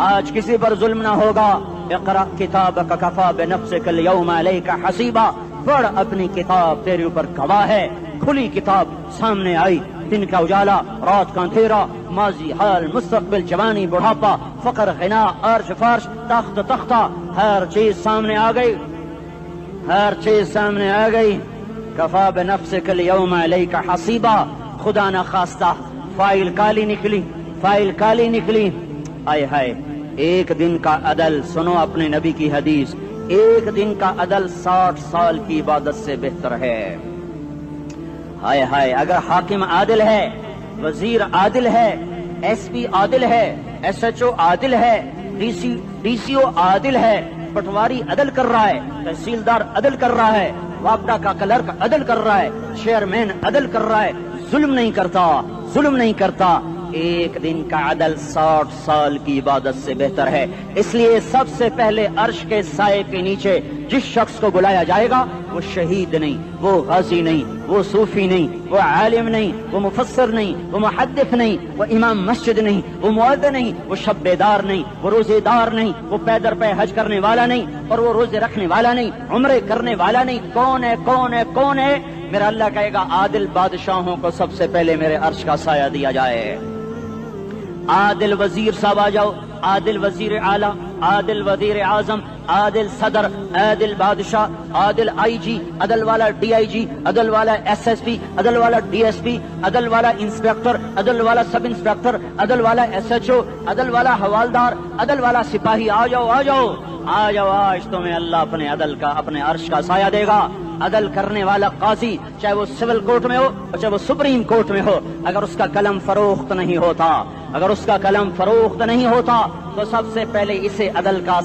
آج کسی پر ظلم نہ ہوگا. اقرأ کتابک کفا بنفسک اليوم علیک حسیبا. پڑھ اپنی کتاب, تیرے اوپر گواہ ہے. کھلی کتاب سامنے آئی. دن کا اجالا, رات کا اندھیرا, ماضی, حال, مستقبل, جوانی, بڑھاپا, فقر, غنا, عرش, فرش, تخت, تختہ, ہر چیز سامنے آ گئی, ہر چیز سامنے آ گئی. کفا بنفسک اليوم علیک حسیبا. خدا نہ خواستہ فائل کالی نکلی, فائل کالی نکلی. آئے ہائے, ایک دن کا عدل, سنو اپنے نبی کی حدیث, ایک دن کا عدل 60 سال کی عبادت سے بہتر ہے. ہائے ہائے, اگر حاکم عادل ہے, وزیر عادل ہے, ایس پی عادل ہے, ایس ایچ او عادل ہے, ڈی سی او عادل ہے, پٹواری عدل کر رہا ہے, تحصیلدار عدل کر رہا ہے, واپڈا کا کلرک عدل کر رہا ہے, چیئرمین عدل کر رہا ہے, ظلم نہیں کرتا, ظلم نہیں کرتا. ایک دن کا عدل 60 سال کی عبادت سے بہتر ہے. اس لیے سب سے پہلے عرش کے سائے کے نیچے جس شخص کو بلایا جائے گا, وہ شہید نہیں, وہ غازی نہیں, وہ صوفی نہیں, وہ عالم نہیں, وہ مفسر نہیں, وہ محدث نہیں, وہ امام مسجد نہیں, وہ مؤذن نہیں, وہ شب بیدار نہیں, وہ روزے دار نہیں, وہ پیدر پہ حج کرنے والا نہیں, اور وہ روزے رکھنے والا نہیں, عمرے کرنے والا نہیں. کون ہے, کون ہے, کون ہے؟ میرا اللہ کہے گا عادل بادشاہوں کو سب سے پہلے میرے عرش کا سایہ دیا جائے. عادل وزیر صاحب آ جاؤ, عادل وزیر اعلیٰ, عادل وزیر اعظم, عادل صدر, عادل بادشاہ, عادل آئی جی, عدل والا ڈی آئی جی, عدل والا ایس ایس پی, عدل والا ڈی ایس پی, عدل والا انسپیکٹر, عدل والا سب انسپیکٹر, عدل والا ایس ایچ او, عدل والا حوالدار, عدل والا سپاہی. آ جاؤ, آ جاؤ, آ جاؤ. آج تمہیں اللہ اپنے عدل کا, اپنے عرش کا سایہ دے گا. عدل کرنے والا قاضی, چاہے وہ سول کورٹ میں ہو اور چاہے وہ سپریم کورٹ میں ہو, اگر اس کا قلم فروخت نہیں ہوتا, اگر اس کا قلم فروخت نہیں ہوتا, تو سب سے پہلے اسے عدل کا,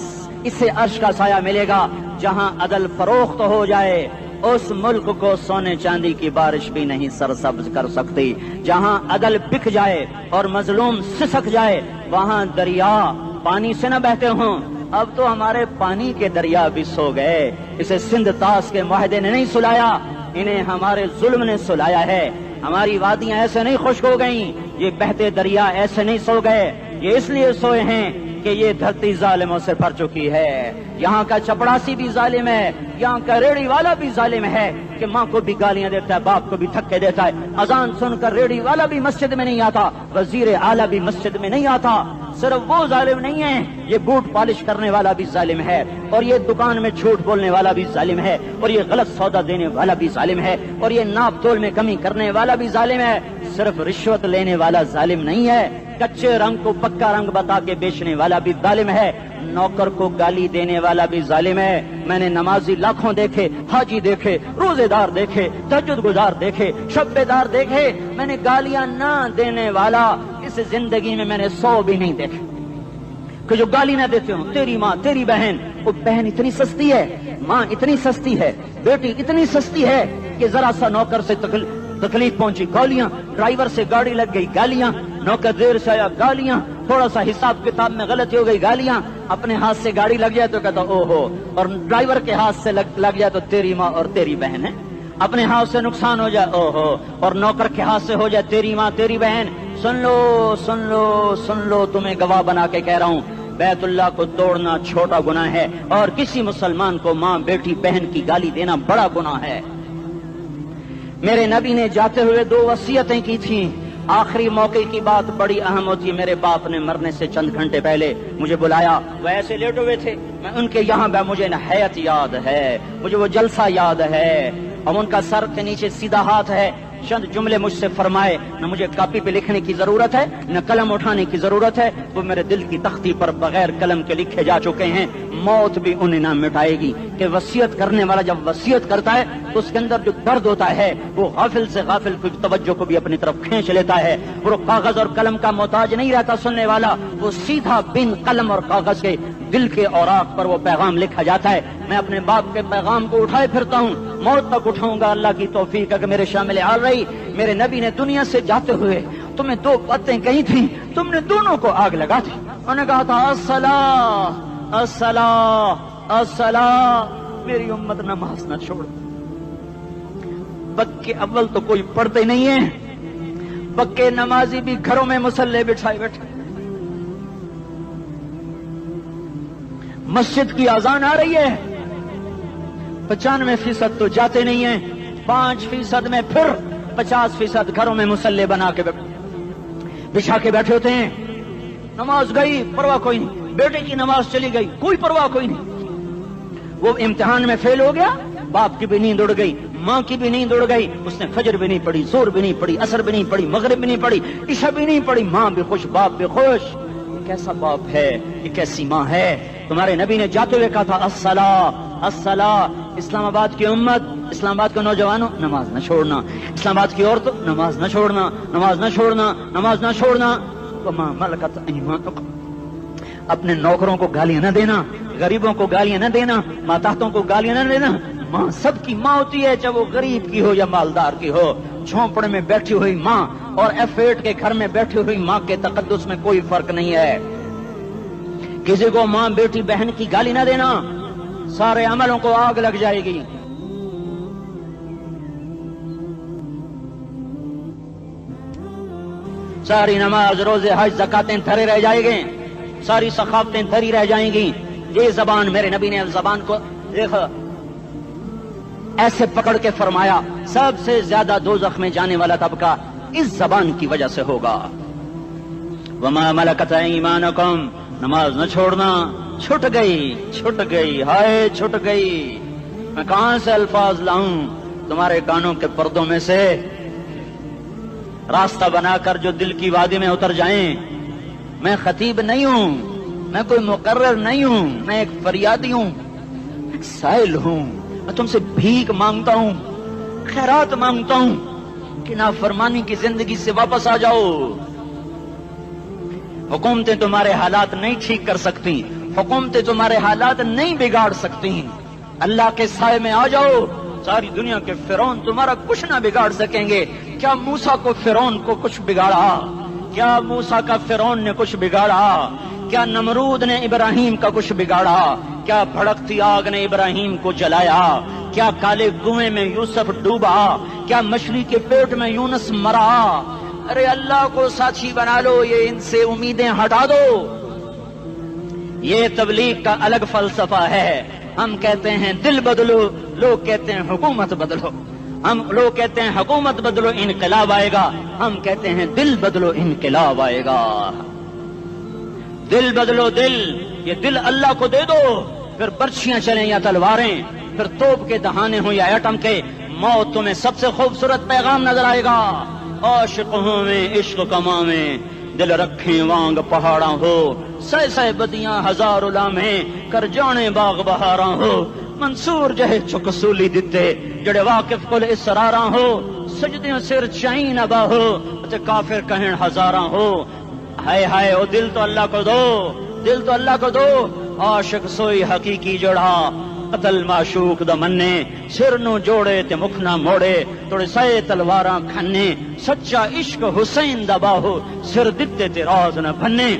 اسے عرش کا سایہ ملے گا. جہاں عدل فروخت ہو جائے, اس ملک کو سونے چاندی کی بارش بھی نہیں سرسبز کر سکتی. جہاں عدل بک جائے اور مظلوم سسک جائے, وہاں دریا پانی سے نہ بہتے ہوں. اب تو ہمارے پانی کے دریا بھی سو گئے. اسے سندھ طاس کے معاہدے نے نہیں سلایا, انہیں ہمارے ظلم نے سلایا ہے. ہماری وادیاں ایسے نہیں خشک ہو گئیں, یہ بہتے دریا ایسے نہیں سو گئے. یہ اس لیے سوئے ہیں کہ یہ دھرتی ظالموں سے بھر چکی ہے. یہاں کا چپڑاسی بھی ظالم ہے, یہاں کا ریڑھی والا بھی ظالم ہے کہ ماں کو بھی گالیاں دیتا ہے, باپ کو بھی دھکے دیتا ہے. اذان سن کر ریڑھی والا بھی مسجد میں نہیں آتا, وزیر اعلیٰ بھی مسجد میں نہیں آتا. صرف وہ ظالم نہیں ہے, یہ بوٹ پالش کرنے والا بھی ظالم ہے, اور یہ دکان میں جھوٹ بولنے والا بھی ظالم ہے, اور یہ غلط سودا دینے والا بھی ظالم ہے, اور یہ ناپ تول میں کمی کرنے والا بھی ظالم ہے. صرف رشوت لینے والا ظالم نہیں ہے, کچے رنگ کو پکا رنگ بتا کے بیچنے والا بھی ظالم ہے، نوکر کو گالی دینے والا بھی ظالم ہے۔ میں نے نمازی لاکھوں دیکھے، حاجی دیکھے، روزے دار دیکھے، تہجد گزار دیکھے، شب بیدار دیکھے، میں نے گالیاں نہ دینے والا اس زندگی میں میں نے 100 بھی نہیں دیکھے کہ جو گالی نہ دیتے ہوں۔ تیری ماں، تیری بہن، وہ بہن اتنی سستی ہے، ماں اتنی سستی ہے، بیٹی اتنی سستی ہے کہ ذرا سا نوکر سے تکلیف پہنچی گالیاں، ڈرائیور سے گاڑی لگ گئی گالیاں، نوکر دیر سے آیا گالیاں، تھوڑا سا حساب کتاب میں غلطی ہو گئی گالیاں، اپنے ہاتھ سے گاڑی لگ جائے تو کہتا او ہو، اور ڈرائیور کے ہاتھ سے لگ جائے تو تیری ماں اور تیری بہن ہے، اپنے ہاتھ سے نقصان ہو جائے او ہو، اور نوکر کے ہاتھ سے ہو جائے تیری ماں تیری بہن۔ سن لو سن لو سن لو، تمہیں گواہ بنا کے کہہ رہا ہوں، بیت اللہ کو توڑنا چھوٹا گناہ ہے، اور کسی مسلمان کو ماں بیٹی بہن کی گالی دینا بڑا گناہ ہے۔ میرے نبی نے جاتے ہوئے 2 وصیتیں کی تھیں، آخری موقع کی بات بڑی اہم ہوتی ہے۔ میرے باپ نے مرنے سے چند گھنٹے پہلے مجھے بلایا، وہ ایسے لیٹے ہوئے تھے، میں ان کے یہاں مجھے نہایت یاد ہے، مجھے وہ جلسہ یاد ہے، اور ان کا سر کے نیچے سیدھا ہاتھ ہے۔ چند جملے مجھ سے فرمائے، نہ مجھے کاپی پہ لکھنے کی ضرورت ہے نہ قلم اٹھانے کی ضرورت ہے، وہ میرے دل کی تختی پر بغیر قلم کے لکھے جا چکے ہیں، موت بھی انہیں نہ مٹائے گی کہ وصیت کرنے والا جب وصیت کرتا ہے تو اس کے اندر جو درد ہوتا ہے وہ غافل سے غافل کی توجہ کو بھی اپنی طرف کھینچ لیتا ہے، وہ کاغذ اور قلم کا محتاج نہیں رہتا سننے والا، وہ سیدھا بن قلم اور کاغذ کے دل کے اوراق پر وہ پیغام لکھا جاتا ہے۔ میں اپنے باپ کے پیغام کو اٹھائے پھرتا ہوں، موت تک اٹھاؤں گا، اللہ کی توفیق ہے کہ میرے شامل حال رہی۔ میرے نبی نے دنیا سے جاتے ہوئے تمہیں 2 باتیں کہی تھیں، تم نے دونوں کو آگ لگا دی۔ انہوں نے کہا تھا الصلاۃ الصلاۃ الصلاۃ، میری امت نماز نہ چھوڑ۔ پکے اول تو کوئی پڑھتے نہیں ہے، پکے نمازی بھی گھروں میں مصلے بٹھائے بیٹھے، مسجد کی اذان آ رہی ہے، 95% تو جاتے نہیں ہیں، 5% میں پھر 50% گھروں میں مصلے بنا کے بچھا کے بیٹھے ہوتے ہیں۔ نماز گئی پرواہ کوئی نہیں، بیٹے کی نماز چلی گئی کوئی پرواہ کوئی نہیں، وہ امتحان میں فیل ہو گیا، باپ کی بھی نیند اڑ گئی، ماں کی بھی نیند اڑ گئی، اس نے فجر بھی نہیں پڑھی، زور بھی نہیں پڑھی، عصر بھی نہیں پڑھی، مغرب بھی نہیں پڑھی، عشاء بھی نہیں پڑھی، ماں بھی خوش باپ بھی خوش۔ یہ کیسا باپ ہے، یہ کیسی ماں ہے؟ تمہارے نبی نے جاتے ہوئے کہا تھا الصلاۃ الصلاۃ۔ اسلام آباد کی امت، اسلام آباد کے نوجوانوں، نماز نہ چھوڑنا، اسلام آباد کی عورتوں، نماز نہ چھوڑنا، نماز نہ چھوڑنا، نماز نہ چھوڑنا۔ وما ملکت ایمانکم، اپنے نوکروں کو گالیاں نہ دینا، غریبوں کو گالیاں نہ دینا، ماتحتوں کو گالیاں نہ دینا۔ ماں سب کی ماں ہوتی ہے، چاہے وہ غریب کی ہو یا مالدار کی ہو۔ جھونپڑے میں بیٹھی ہوئی ماں اور F8 کے گھر میں بیٹھی ہوئی ماں کے تقدس میں کوئی فرق نہیں ہے۔ کسی کو ماں بیٹی بہن کی گالی نہ دینا، سارے عملوں کو آگ لگ جائے گی۔ ساری نماز روزے حج زکاتیں دھرے رہ جائیں گے، ساری ثقافتیں دھری رہ جائیں گی۔ یہ زبان، میرے نبی نے زبان کو دیکھا ایسے پکڑ کے فرمایا سب سے زیادہ دوزخ میں جانے والا طبقہ اس زبان کی وجہ سے ہوگا۔ وما ملکت ایمانکم، نماز نہ چھوڑنا۔ چھٹ گئی ہائے چھٹ گئی، میں کہاں سے الفاظ لاؤں تمہارے کانوں کے پردوں میں سے، راستہ بنا کر جو دل کی وادی میں اتر جائیں۔ میں خطیب نہیں ہوں، میں کوئی مقرر نہیں ہوں، میں ایک فریادی ہوں، ایک سائل ہوں، میں تم سے بھیک مانگتا ہوں، خیرات مانگتا ہوں کہ نافرمانی کی زندگی سے واپس آ جاؤ۔ حکومتیں تمہارے حالات نہیں ٹھیک کر سکتی، حکومتیں تمہارے حالات نہیں بگاڑ سکتی، اللہ کے سائے میں آ جاؤ۔ ساری دنیا کے فرعون تمہارا کچھ نہ بگاڑ سکیں گے۔ کیا موسیٰ کو فرعون کو کچھ بگاڑا؟ کیا موسیٰ کا فرعون نے کچھ بگاڑا؟ کیا نمرود نے ابراہیم کا کچھ بگاڑا؟ کیا بھڑکتی آگ نے ابراہیم کو جلایا؟ کیا کالے کنویں میں یوسف ڈوبا؟ کیا مچھلی کے پیٹ میں یونس مرا؟ ارے اللہ کو ساتھی بنا لو، یہ ان سے امیدیں ہٹا دو۔ یہ تبلیغ کا الگ فلسفہ ہے۔ ہم کہتے ہیں دل بدلو، لوگ کہتے ہیں حکومت بدلو۔ ہم لوگ کہتے ہیں حکومت بدلو انقلاب آئے گا، ہم کہتے ہیں دل بدلو انقلاب آئے گا۔ دل بدلو، دل، یہ دل اللہ کو دے دو، پھر برچیاں چلیں یا تلواریں، پھر توپ کے دہانے ہوں یا ایٹم کے، موت تمہیں سب سے خوبصورت پیغام نظر آئے گا۔ عاشق ہوں میں عشق کما میں، دل رکھیں وانگ پہاڑاں ہو سہ سہ بدیاں ہزار لامہیں کر جانے باغ بہاراں ہو منصور جہے چک سولی دتے جڑے واقف کل اسراراں ہو سجدیاں سر چائیں ابا ہو تے کافر کہیں ہزاراں ہو ہائے ہائے او دل تو اللہ کو دو دل تو اللہ کو دو عاشق سوئی حقیقی جڑا قتل معشوق دا مننے سر نو جوڑے تے مکھ نہ موڑے توڑے سائے تلواراں کھنے سچا عشق حسین دا باہو سر دتے تے راز نہ بھنے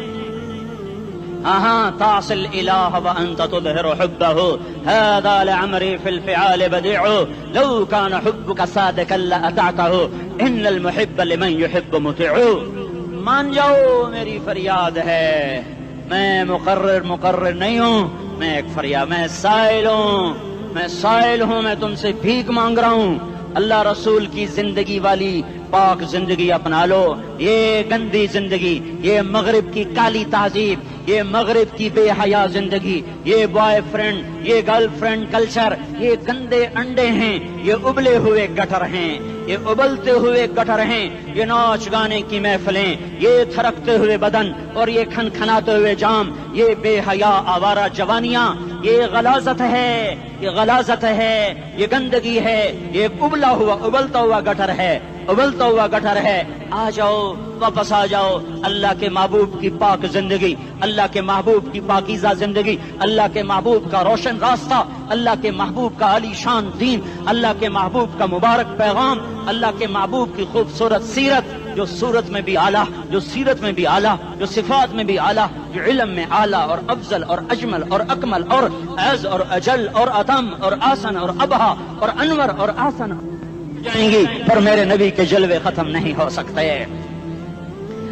تعصي الإله وأنت تظهر حبه هذا لعمري في الفعال بديع لو كان حبك صادقا لأطعته إن المحب لمن يحب مطيع مان جاؤ میری فریاد ہے میں مقرر نہیں ہوں میں ایک فریاد میں سائل ہوں میں تم سے بھیک مانگ رہا ہوں اللہ رسول کی زندگی والی پاک زندگی اپنا لو یہ گندی زندگی یہ مغرب کی کالی تہذیب یہ مغرب کی بے حیا زندگی یہ بوائے فرینڈ یہ گرل فرینڈ کلچر یہ گندے انڈے ہیں یہ ابلے ہوئے گٹر ہیں یہ ابلتے ہوئے گٹر ہیں یہ ناچ گانے کی محفلیں یہ تھرکتے ہوئے بدن اور یہ کھن کھناتے ہوئے جام یہ بے حیا آوارہ جوانیاں یہ غلاظت ہے یہ گندگی ہے یہ ابلتا ہوا گٹر ہے آ جاؤ واپس آ جاؤ اللہ کے محبوب کی پاک زندگی اللہ کے محبوب کی پاکیزہ زندگی اللہ کے محبوب کا روشن راستہ اللہ کے محبوب کا علی شان دین اللہ کے محبوب کا مبارک پیغام اللہ کے محبوب کی خوبصورت سیرت جو صورت میں بھی اعلیٰ جو سیرت میں بھی اعلیٰ جو صفات میں بھی اعلیٰ جو علم میں اعلیٰ اور افضل اور اجمل اور اکمل اور اعز اور اجل اور اتم اور آسن اور ابہا اور انور اور آسن جائیں گی پر میرے نبی کے جلوے ختم نہیں ہو سکتے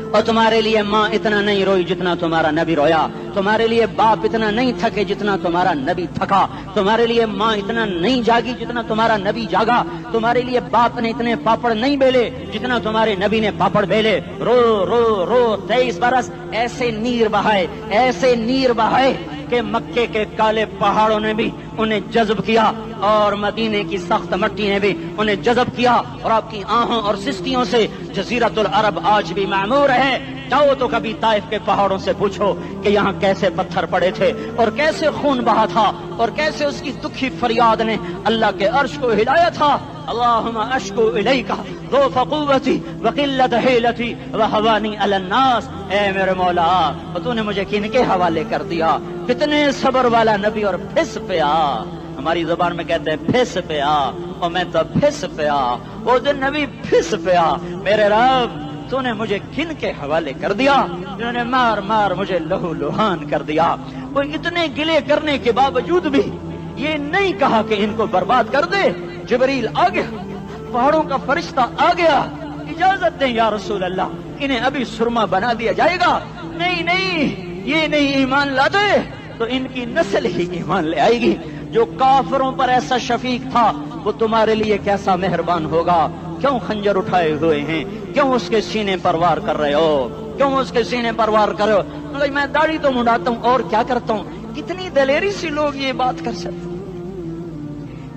اور تمہارے لیے ماں اتنا نہیں روئی جتنا تمہارا نبی رویا تمہارے لیے باپ اتنا نہیں تھکے جتنا تمہارا نبی تھکا تمہارے لیے ماں اتنا نہیں جاگی جتنا تمہارا نبی جاگا تمہارے لیے باپ نے اتنے پاپڑ نہیں بیلے جتنا تمہارے نبی نے پاپڑ بیلے رو رو رو 23 برس ایسے نیر بہائے کہ مکے کے کالے پہاڑوں نے بھی انہیں جذب کیا اور مدینے کی سخت مٹی نے بھی انہیں جذب کیا اور آپ کی آہوں اور سستیوں سے جزیرت العرب آج بھی معمور ہے جاؤ تو کبھی طائف کے پہاڑوں سے پوچھو کہ یہاں کیسے پتھر پڑے تھے اور کیسے خون بہا تھا اور کیسے اس کی دکھی فریاد نے اللہ کے عرش کو ہلایا تھا اللہم اشکو الیکا ضعف قوتی وقلت حیلتی وہوانی علی الناس اے میرے مولا تو نے مجھے کن کے حوالے کر دیا کتنے صبر والا نبی اور پھس پیا ہماری زبان میں کہتے ہیں پھس پیا اور میں تو پھس پیا وہ دن نبی پھس پیا میرے رب تو نے مجھے کن کے حوالے کر دیا جنہوں نے مار مجھے لہو لہان کر دیا وہ اتنے گلے کرنے کے باوجود بھی یہ نہیں کہا کہ ان کو برباد کر دے جبریل آ گیا پہاڑوں کا فرشتہ آ گیا اجازت دیں یا رسول اللہ انہیں ابھی سرما بنا دیا جائے گا نہیں یہ نہیں ایمان لاتے تو ان کی نسل ہی ایمان لے آئے گی جو کافروں پر ایسا شفیق تھا وہ تمہارے لیے کیسا مہربان ہوگا کیوں خنجر اٹھائے ہوئے ہیں کیوں اس کے سینے پر وار کر رہے ہو میں داڑھی تو منڈاتا ہوں اور کیا کرتا ہوں کتنی دلیری سے لوگ یہ بات کر سکتے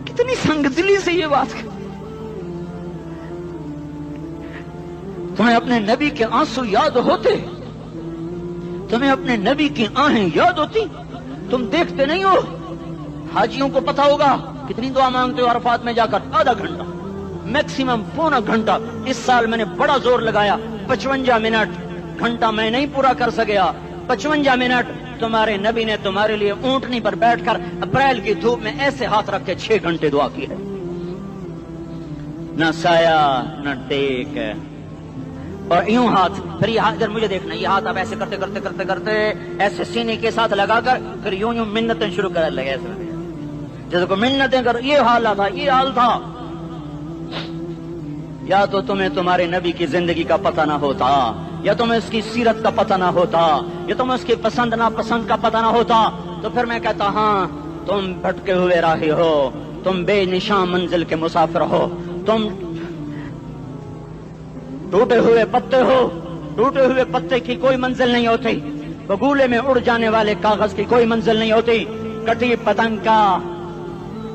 کتنی سنگ دلی سے یہ بات کر تمہیں اپنے نبی کے آنسو یاد ہوتے تمہیں اپنے نبی کی آہیں یاد ہوتی تم دیکھتے نہیں ہو حاجیوں کو پتا ہوگا کتنی دعا مانگتے ہو عرفات میں جا کر آدھا گھنٹہ میکسیمم پونا گھنٹہ اس سال میں نے بڑا زور لگایا 55 منٹ گھنٹہ میں نہیں پورا کر سکیا 55 منٹ تمہارے نبی نے تمہارے لیے اونٹنی پر بیٹھ کر اپریل کی دھوپ میں ایسے ہاتھ رکھ کے 6 گھنٹے دعا کی ہے نہ سایہ نہ ٹیک اور یوں ہاتھ پھر یہ ہاتھ ادھر مجھے دیکھنا یہ ہاتھ آپ ایسے کرتے ایسے سینے کے ساتھ لگا کر پھر یوں منتیں شروع کر لگے ایسے جیسے کو منتیں کر یہ حال تھا یا تو تمہیں تمہارے نبی کی زندگی کا پتہ نہ ہوتا یا تمہیں اس کی سیرت کا پتہ نہ ہوتا یا تمہیں اس کی پسند ناپسند کا پتہ نہ ہوتا تو پھر میں کہتا ہاں تم بھٹکے ہوئے راہی ہو تم بے نشان منزل کے مسافر ہو تم ٹوٹے ہوئے پتے کی کوئی منزل نہیں ہوتی بگولے میں اڑ جانے والے کاغذ کی کوئی منزل نہیں ہوتی کٹی پتنگ کا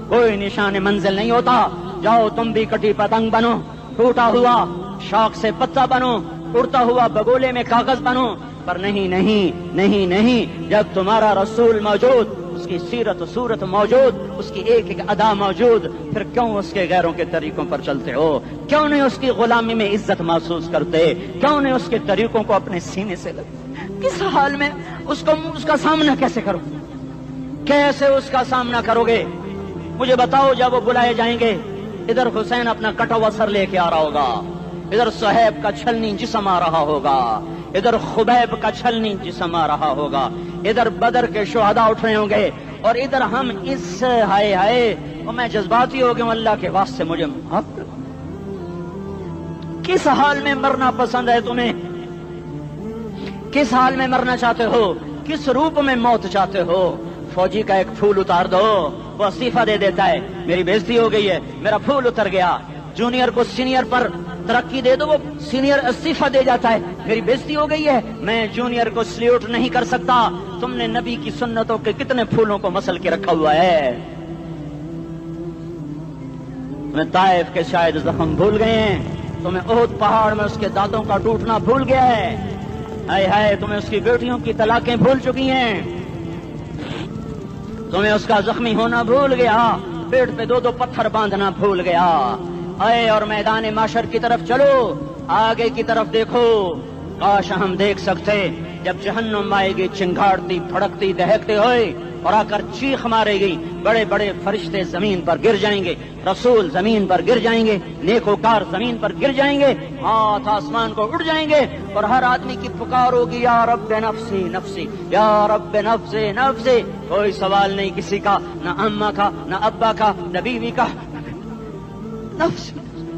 کوئی نشان منزل نہیں ہوتا جاؤ تم بھی کٹی پتنگ بنو ٹوٹا ہوا شاخ سے پتا بنو اڑتا ہوا بگولے میں کاغذ بنو، پر نہیں نہیں نہیں نہیں، جب تمہارا رسول موجود، اس کی سیرت و صورت موجود، اس کی ایک ایک ادا موجود، پھر کیوں اس کے غیروں کے طریقوں پر چلتے ہو؟ کیوں نہیں اس کی غلامی میں عزت محسوس کرتے؟ کیوں نہیں اس کے طریقوں کو اپنے سینے سے لگتے؟ کس حال میں اس کا سامنا کیسے کرو؟ کیسے اس کا سامنا کرو گے؟ مجھے بتاؤ، جب وہ بلائے جائیں گے، ادھر حسین اپنا کٹا ہوا سر لے کے آ رہا ہوگا، ادھر صہیب کا چھلنی جسم آ رہا ہوگا، ادھر خبیب کا چھلنی جسم آ رہا ہوگا، ادھر بدر کے شہداء اٹھ رہے ہوں گے، اور ادھر ہم اس ہائے ہائے، اور میں جذباتی ہو گیا ہوں، اللہ کے واسطے مجھے معاف کر۔ کس حال میں مرنا پسند ہے تمہیں؟ کس حال میں مرنا چاہتے ہو؟ کس روپ میں موت چاہتے ہو؟ فوجی کا ایک پھول اتار دو، وہ استعفیٰ دے دیتا ہے، میری بےزتی ہو گئی ہے، میرا پھول اتر گیا۔ جونیئر کو سینئر پر ترقی دے دو، وہ سینئر استعفیٰ دے جاتا ہے، میری بےزتی ہو گئی ہے، میں جونیئر کو سلیوٹ نہیں کر سکتا۔ تم نے نبی کی سنتوں کے کتنے پھولوں کو مسل کے رکھا ہوا ہے؟ تمہیں طائف کے شاید زخم بھول گئے ہیں، تمہیں احد پہاڑ میں اس کے دانتوں کا ٹوٹنا بھول گیا ہے، ہائے ہائے تمہیں اس کی بیٹیوں کی طلاقیں بھول چکی ہیں، تمہیں اس کا زخمی ہونا بھول گیا، پیٹ پہ دو دو پتھر باندھنا بھول گیا۔ آئے اور میدان معاشر کی طرف چلو، آگے کی طرف دیکھو۔ کاش ہم دیکھ سکتے جب جہنم آئے گی چنگاڑتی بھڑکتی دہکتے ہوئے اور آ کر چیخ مارے گی، بڑے بڑے فرشتے زمین پر گر جائیں گے، رسول زمین پر گر جائیں گے، نیکوکار زمین پر گر جائیں گے، ہاتھ آسمان کو اڑ جائیں گے، اور ہر آدمی کی پکار ہوگی، یا رب نفسی نفسی، یا رب نفسی نفسی۔ کوئی سوال نہیں کسی کا، نہ اماں کا، نہ ابا کا، نہ بیوی کا، نفس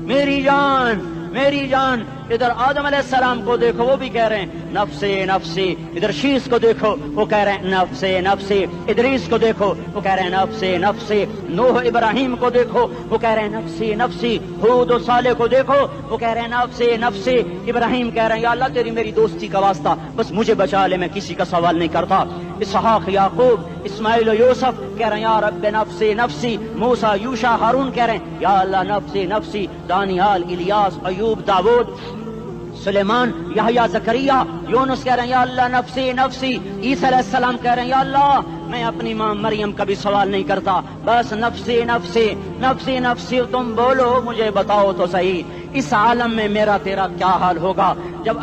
میری جان میری جان۔ ادھر آدم علیہ السلام کو دیکھو، وہ بھی کہہ رہے ہیں نفسی نفسی، ادھر شیش کو دیکھو، وہ کہہ رہے ہیں نفسی نفسی، ادریس کو دیکھو، وہ کہہ رہے ہیں نفسی نفسی، نوح ابراہیم کو دیکھو، وہ کہہ رہے ہیں نفسی نفسی، ہود و صالح کو دیکھو، وہ کہہ رہے ہیں نفسی نفسی۔ ابراہیم کہہ رہے ہیں یا اللہ تیری میری دوستی کا واسطہ، بس مجھے بچا لے، میں کسی کا سوال نہیں کرتا۔ اسحاق یعقوب اسماعیل و یوسف کہہ رہے ہیں یا رب نفسی نفسی۔ موسیٰ یوشع ہارون کہہ رہے ہیں یا اللہ نفسی نفسی۔ دانیال الیاس ایوب داود سلیمان یحییٰ زکریا یونس کہہ رہے ہیں یا اللہ نفسی نفسی۔ عیسیٰ علیہ السلام کہہ رہے ہیں یا اللہ میں اپنی ماں مریم کا بھی سوال نہیں کرتا، بس نفسی نفسی نفسی نفسی۔ تم بولو مجھے بتاؤ تو صحیح، اس عالم میں میرا تیرا کیا حال ہوگا جب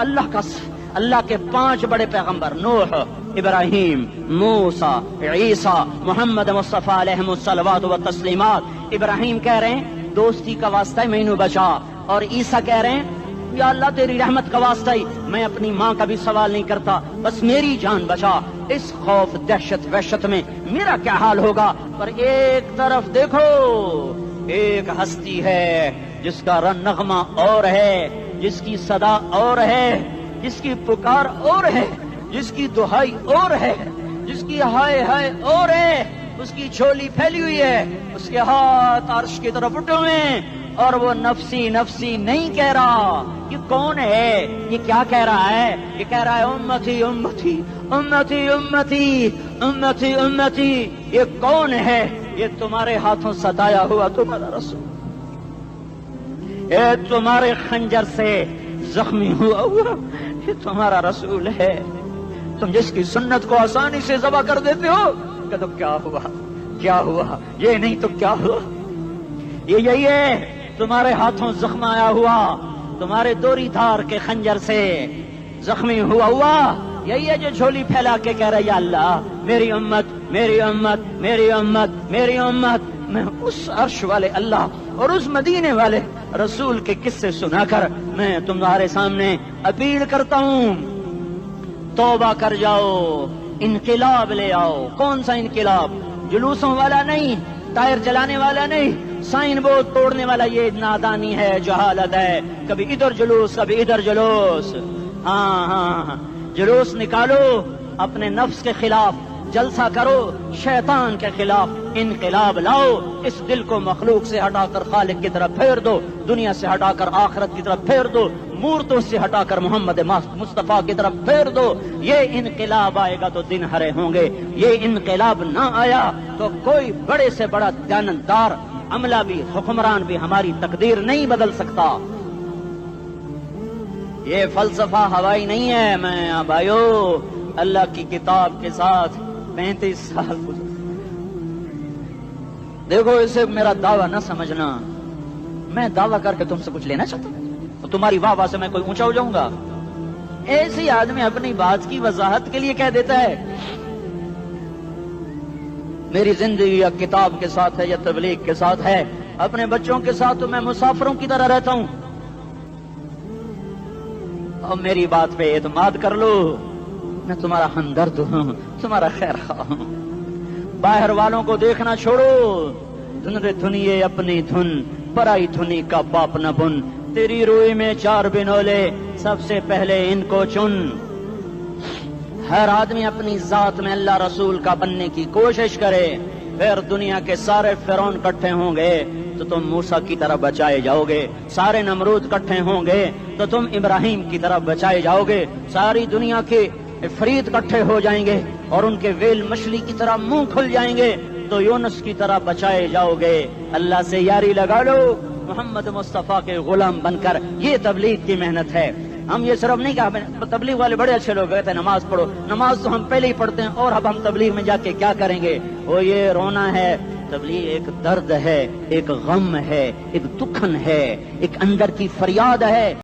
اللہ کے 5 بڑے پیغمبر نوح، ابراہیم، موسیٰ، عیسیٰ، محمد مصطفیٰ علیہ الصلوات و تسلیمات۔ ابراہیم کہہ رہے ہیں دوستی کا واسطہ ہے مینوں بچا، اور عیسیٰ کہہ رہے ہیں یا اللہ تیری رحمت کا واسطہ ہی میں اپنی ماں کا بھی سوال نہیں کرتا، بس میری جان بچا۔ اس خوف دہشت وحشت میں میرا کیا حال ہوگا؟ پر ایک طرف دیکھو، ایک ہستی ہے جس کا نغمہ اور ہے، جس کی صدا اور ہے، جس کی پکار اور ہے، جس کی دہائی اور ہے، جس کی ہائے ہائے اور ہے، اس کی جھولی پھیلی ہوئی ہے، اس کے ہاتھ عرش کی طرف اٹھے ہوئے ہیں، اور وہ نفسی نفسی نہیں کہہ رہا۔ یہ کون ہے؟ یہ کیا کہہ رہا ہے؟ یہ کہہ رہا ہے امتی امتی امتی امتی امتی امتی۔ یہ کون ہے؟ یہ تمہارے ہاتھوں ستایا ہوا تمہارا رسول، یہ تمہارے خنجر سے زخمی ہوا یہ تمہارا رسول ہے۔ تم جس کی سنت کو آسانی سے ذبح کر دیتے ہو، کہ تو کیا ہوا کیا ہوا، یہ نہیں تو کیا ہوا؟ یہ یہی ہے تمہارے ہاتھوں زخم آیا ہوا، تمہارے دوری دھار کے خنجر سے زخمی ہوا، یہی ہے جو جھولی پھیلا کے کہہ رہا ہے یا اللہ میری امت میری امت میری امت میری امت۔ میں اس عرش والے اللہ اور اس مدینے والے رسول کے قصے سنا کر میں تمہارے سامنے اپیل کرتا ہوں، توبہ کر جاؤ، انقلاب لے آؤ۔ کون سا انقلاب؟ جلوسوں والا نہیں، ٹائر چلانے والا نہیں، سائن بورڈ توڑنے والا، یہ نادانی ہے، جہالت ہے، کبھی ادھر جلوس کبھی ادھر جلوس۔ ہاں جلوس نکالو، اپنے نفس کے خلاف جلسہ کرو، شیطان کے خلاف انقلاب لاؤ، اس دل کو مخلوق سے ہٹا کر خالق کی طرف پھیر دو، دنیا سے ہٹا کر آخرت کی طرف پھیر دو، مورتوں سے ہٹا کر محمد مصطفیٰ کی طرف پھیر دو۔ یہ انقلاب آئے گا تو دن ہرے ہوں گے، یہ انقلاب نہ آیا تو کوئی بڑے سے بڑا دیانتدار عملہ بھی، حکمران بھی ہماری تقدیر نہیں بدل سکتا۔ یہ فلسفہ ہوائی نہیں ہے. میں بھائیو اللہ کی کتاب کے ساتھ 35 سال دیکھو اسے میرا دعویٰ نہ سمجھنا. میں دعویٰ کر کے تم سے کچھ لینا چاہتا ہوں تو تمہاری واہ واہ سے میں کوئی اونچا ہو جاؤں گا؟ ایسے آدمی اپنی بات کی وضاحت کے لیے کہہ دیتا ہے میری زندگی یا کتاب کے ساتھ ہے یا تبلیغ کے ساتھ ہے. اپنے بچوں کے ساتھ تو میں مسافروں کی طرح رہتا ہوں. اور میری بات پہ اعتماد کر لو، میں تمہارا ہمدرد ہوں، تمہارا خیر خواہ ہوں. باہر والوں کو دیکھنا چھوڑو. دھن رے دھنیے اپنی دھن، پرائی دھنی کا باپ نہ بن. تیری روئی میں 4 بنولے، سب سے پہلے ان کو چن. ہر آدمی اپنی ذات میں اللہ رسول کا بننے کی کوشش کرے. پھر دنیا کے سارے فرعون اکٹھے ہوں گے تو تم موسیٰ کی طرح بچائے جاؤ گے. سارے نمرود اکٹھے ہوں گے تو تم ابراہیم کی طرح بچائے جاؤ گے. ساری دنیا کے فرید اکٹھے ہو جائیں گے اور ان کے ویل مچھلی کی طرح منہ کھل جائیں گے تو یونس کی طرح بچائے جاؤ گے. اللہ سے یاری لگا لو محمد مصطفیٰ کے غلام بن کر. یہ تبلیغ کی محنت ہے. ہم یہ صرف نہیں کہا تبلیغ والے بڑے اچھے لوگ کہتے ہیں نماز پڑھو. نماز تو ہم پہلے ہی پڑھتے ہیں اور اب ہم تبلیغ میں جا کے کیا کریں گے؟ وہ یہ رونا ہے. تبلیغ ایک درد ہے، ایک غم ہے، ایک دکھن ہے، ایک اندر کی فریاد ہے.